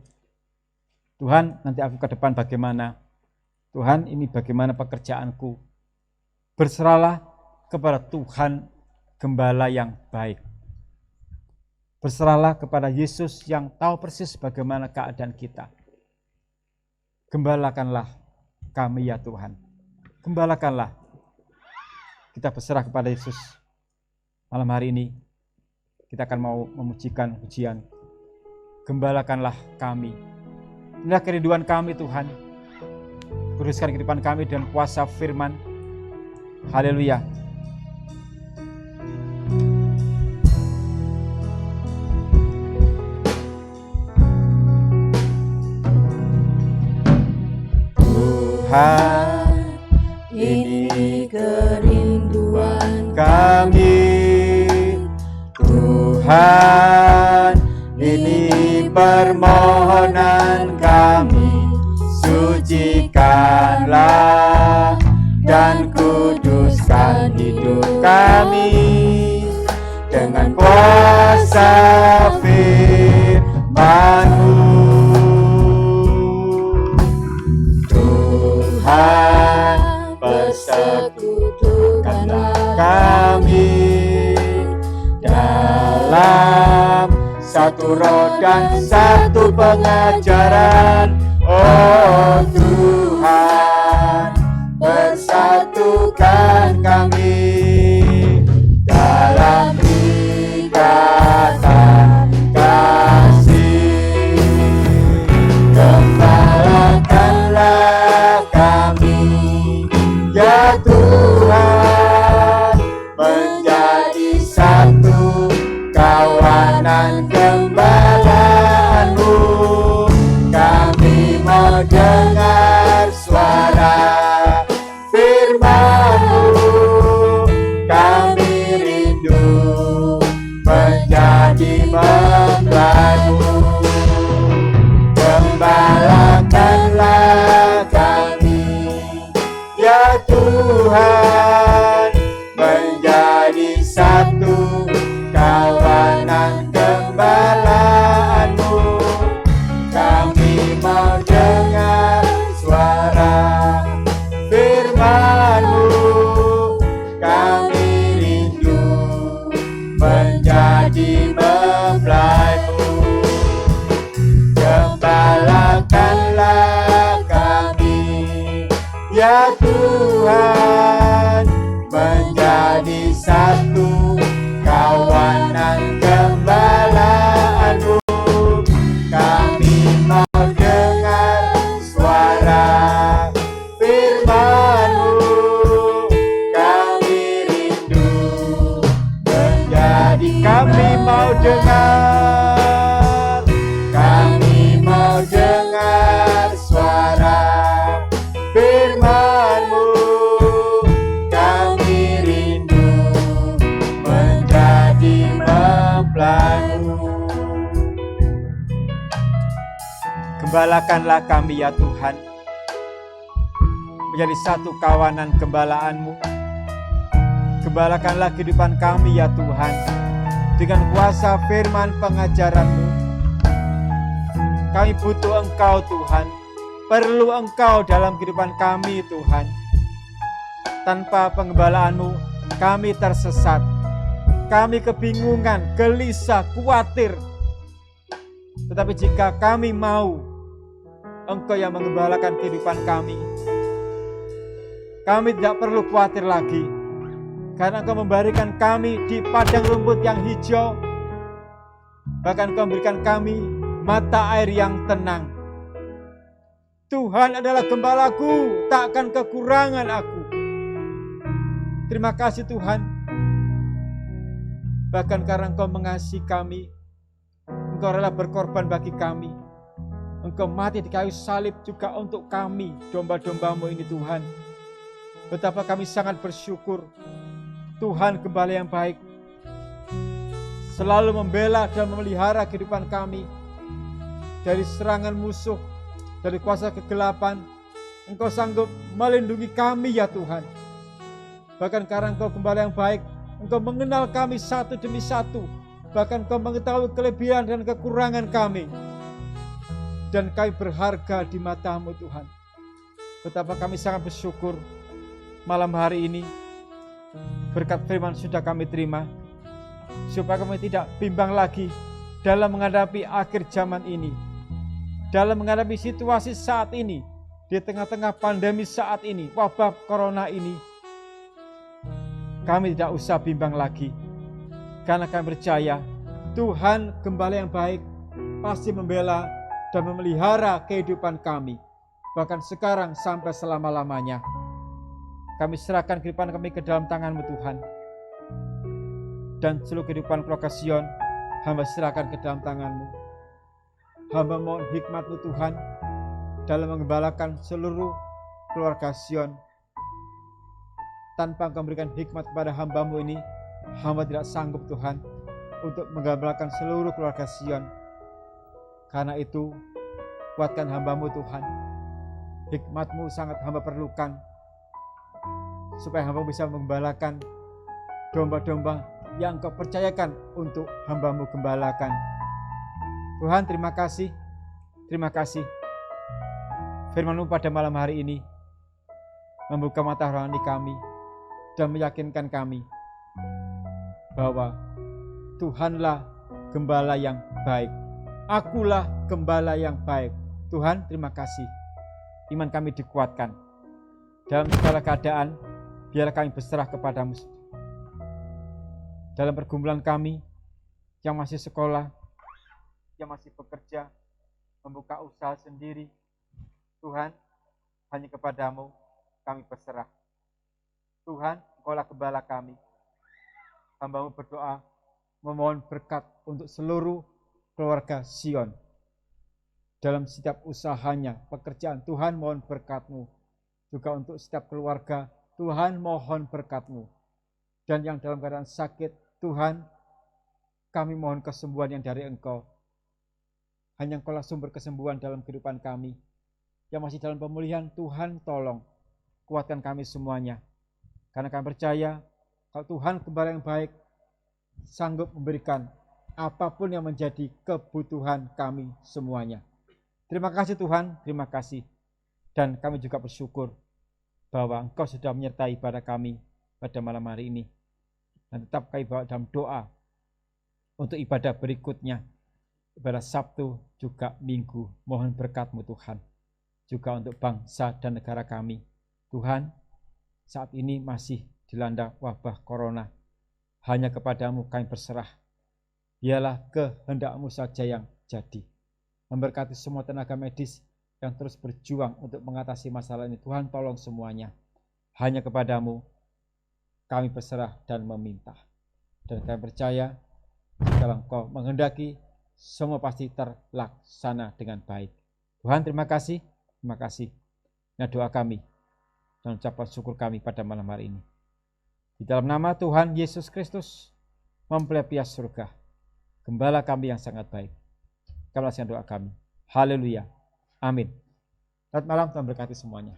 Speaker 1: Tuhan, nanti aku ke depan bagaimana? Tuhan, ini bagaimana pekerjaanku? Berserahlah kepada Tuhan gembala yang baik. Berserahlah kepada Yesus yang tahu persis bagaimana keadaan kita. Gembalakanlah kami ya Tuhan. Gembalakanlah. Kita berserah kepada Yesus. Malam hari ini kita akan mau memujikan pujian. Gembalakanlah kami. Inilah kerinduan kami Tuhan. Kuduskan kehidupan kami dengan kuasa firman. Haleluya. Tuhan, ini kerinduan kami. Tuhan, ini permohonan kami. Sucikanlah dan kuduskan hidup kami dengan kuasa firman-Mu. Tuhan, persekutukanlah kami dalam satu roh dan satu pengajaran. Oh Tuhan, persatukan kami dalam ikatan kasih. Gembalakanlah kami ya Tuhan, menjadi satu kawanan gembala-Mu. Kami mau dengar suara menjadi mempelaimu. Gembalakanlah kami, ya Tuhan, menjadi satu kawanan gembalaanmu. Kami mau dengar suara firman-Mu, kami rindu menjadi mempelai-Mu. Gembalakanlah kami, ya Tuhan, menjadi satu kawanan gembalaanmu. Kami mau dengar suara firman-Mu, kami rindu menjadi. Kami mau dengar, kami mau dengar suara firman-Mu, kami rindu menjadi mempelai-Mu. Gembalakanlah kami, ya Tuhan, menjadi satu kawanan gembalaan-Mu. Gembalakanlah kehidupan kami, ya Tuhan, dengan kuasa firman pengajaran-Mu. Kami butuh Engkau, Tuhan. Perlu Engkau dalam kehidupan kami, Tuhan. Tanpa pengembalaan-Mu, kami tersesat. Kami kebingungan, gelisah, khawatir. Tetapi jika kami mau Engkau yang mengembalakan kehidupan kami, kami tidak perlu khawatir lagi. Karena Engkau memberikan kami di padang rumput yang hijau. Bahkan Engkau memberikan kami mata air yang tenang. Tuhan adalah gembalaku, tak akan kekurangan aku. Terima kasih Tuhan. Bahkan karena Engkau mengasihi kami, Engkau rela berkorban bagi kami. Engkau mati di kayu salib juga untuk kami, domba-domba-Mu ini Tuhan. Betapa kami sangat bersyukur. Tuhan Gembala yang baik, selalu membela dan memelihara kehidupan kami dari serangan musuh, dari kuasa kegelapan. Engkau sanggup melindungi kami, ya Tuhan. Bahkan karena Engkau Gembala yang baik, Engkau mengenal kami satu demi satu. Bahkan Engkau mengetahui kelebihan dan kekurangan kami. Dan kami berharga di mata-Mu, Tuhan. Betapa kami sangat bersyukur malam hari ini. Berkat firman sudah kami terima, supaya kami tidak bimbang lagi dalam menghadapi akhir zaman ini. Dalam menghadapi situasi saat ini, di tengah-tengah pandemi saat ini, wabah corona ini. Kami tidak usah bimbang lagi. Karena kami percaya Tuhan Gembala yang baik pasti membela dan memelihara kehidupan kami, bahkan sekarang sampai selama-lamanya. Kami serahkan kehidupan kami ke dalam tangan-Mu Tuhan. Dan seluruh kehidupan keluarga Sion, hamba serahkan ke dalam tangan-Mu. Hamba mohon hikmat-Mu Tuhan, dalam menggembalakan seluruh keluarga Sion. Tanpa Engkau memberikan hikmat kepada hamba-Mu ini, hamba tidak sanggup Tuhan, untuk menggembalakan seluruh keluarga Sion. Karena itu, kuatkan hamba-Mu Tuhan. Hikmat-Mu sangat hamba perlukan, supaya hamba bisa menggembalakan domba-domba yang Engkau percayakan untuk hamba-Mu gembalakan. Tuhan, terima kasih. Terima kasih. Firman-Mu pada malam hari ini membuka mata rohani kami dan meyakinkan kami bahwa Tuhanlah Gembala yang baik. Akulah Gembala yang baik. Tuhan, terima kasih. Iman kami dikuatkan. Dalam segala keadaan, biarlah kami berserah kepada-Mu. Dalam pergumulan kami, yang masih sekolah, yang masih bekerja, membuka usaha sendiri, Tuhan, hanya kepada-Mu kami berserah. Tuhan, Engkaulah Gembala kami. Hamba-Mu berdoa, memohon berkat untuk seluruh keluarga Sion. Dalam setiap usahanya, pekerjaan, Tuhan mohon berkat-Mu. Juga untuk setiap keluarga, Tuhan mohon berkat-Mu. Dan yang dalam keadaan sakit, Tuhan, Kami mohon kesembuhan yang dari Engkau. Hanya Engkau lah sumber kesembuhan dalam kehidupan kami. Yang masih dalam pemulihan, Tuhan tolong kuatkan kami semuanya. Karena kami percaya kalau Tuhan Gembala yang baik sanggup memberikan apapun yang menjadi kebutuhan kami semuanya. Terima kasih Tuhan, terima kasih. Dan kami juga bersyukur bahwa Engkau sudah menyertai ibadah kami pada malam hari ini. Dan tetap kami bawa dalam doa untuk ibadah berikutnya, ibadah Sabtu juga Minggu. Mohon berkat-Mu Tuhan, juga untuk bangsa dan negara kami. Tuhan, saat ini masih dilanda wabah corona. Hanya kepadamu kami berserah. Biarlah kehendak-Mu saja yang jadi. Memberkati semua tenaga medis yang terus berjuang untuk mengatasi masalah ini. Tuhan tolong semuanya. Hanya kepadamu kami berserah dan meminta. Dan kami percaya kalau Engkau menghendaki, semua pasti terlaksana dengan baik. Tuhan terima kasih. Terima kasih. Nah doa kami dan ucapan syukur kami pada malam hari ini. Di dalam nama Tuhan Yesus Kristus, mempelai pihak surga, Gembala kami yang sangat baik. Kami laksanakan doa kami. Haleluya. Amin. Selamat malam, Tuhan berkati semuanya.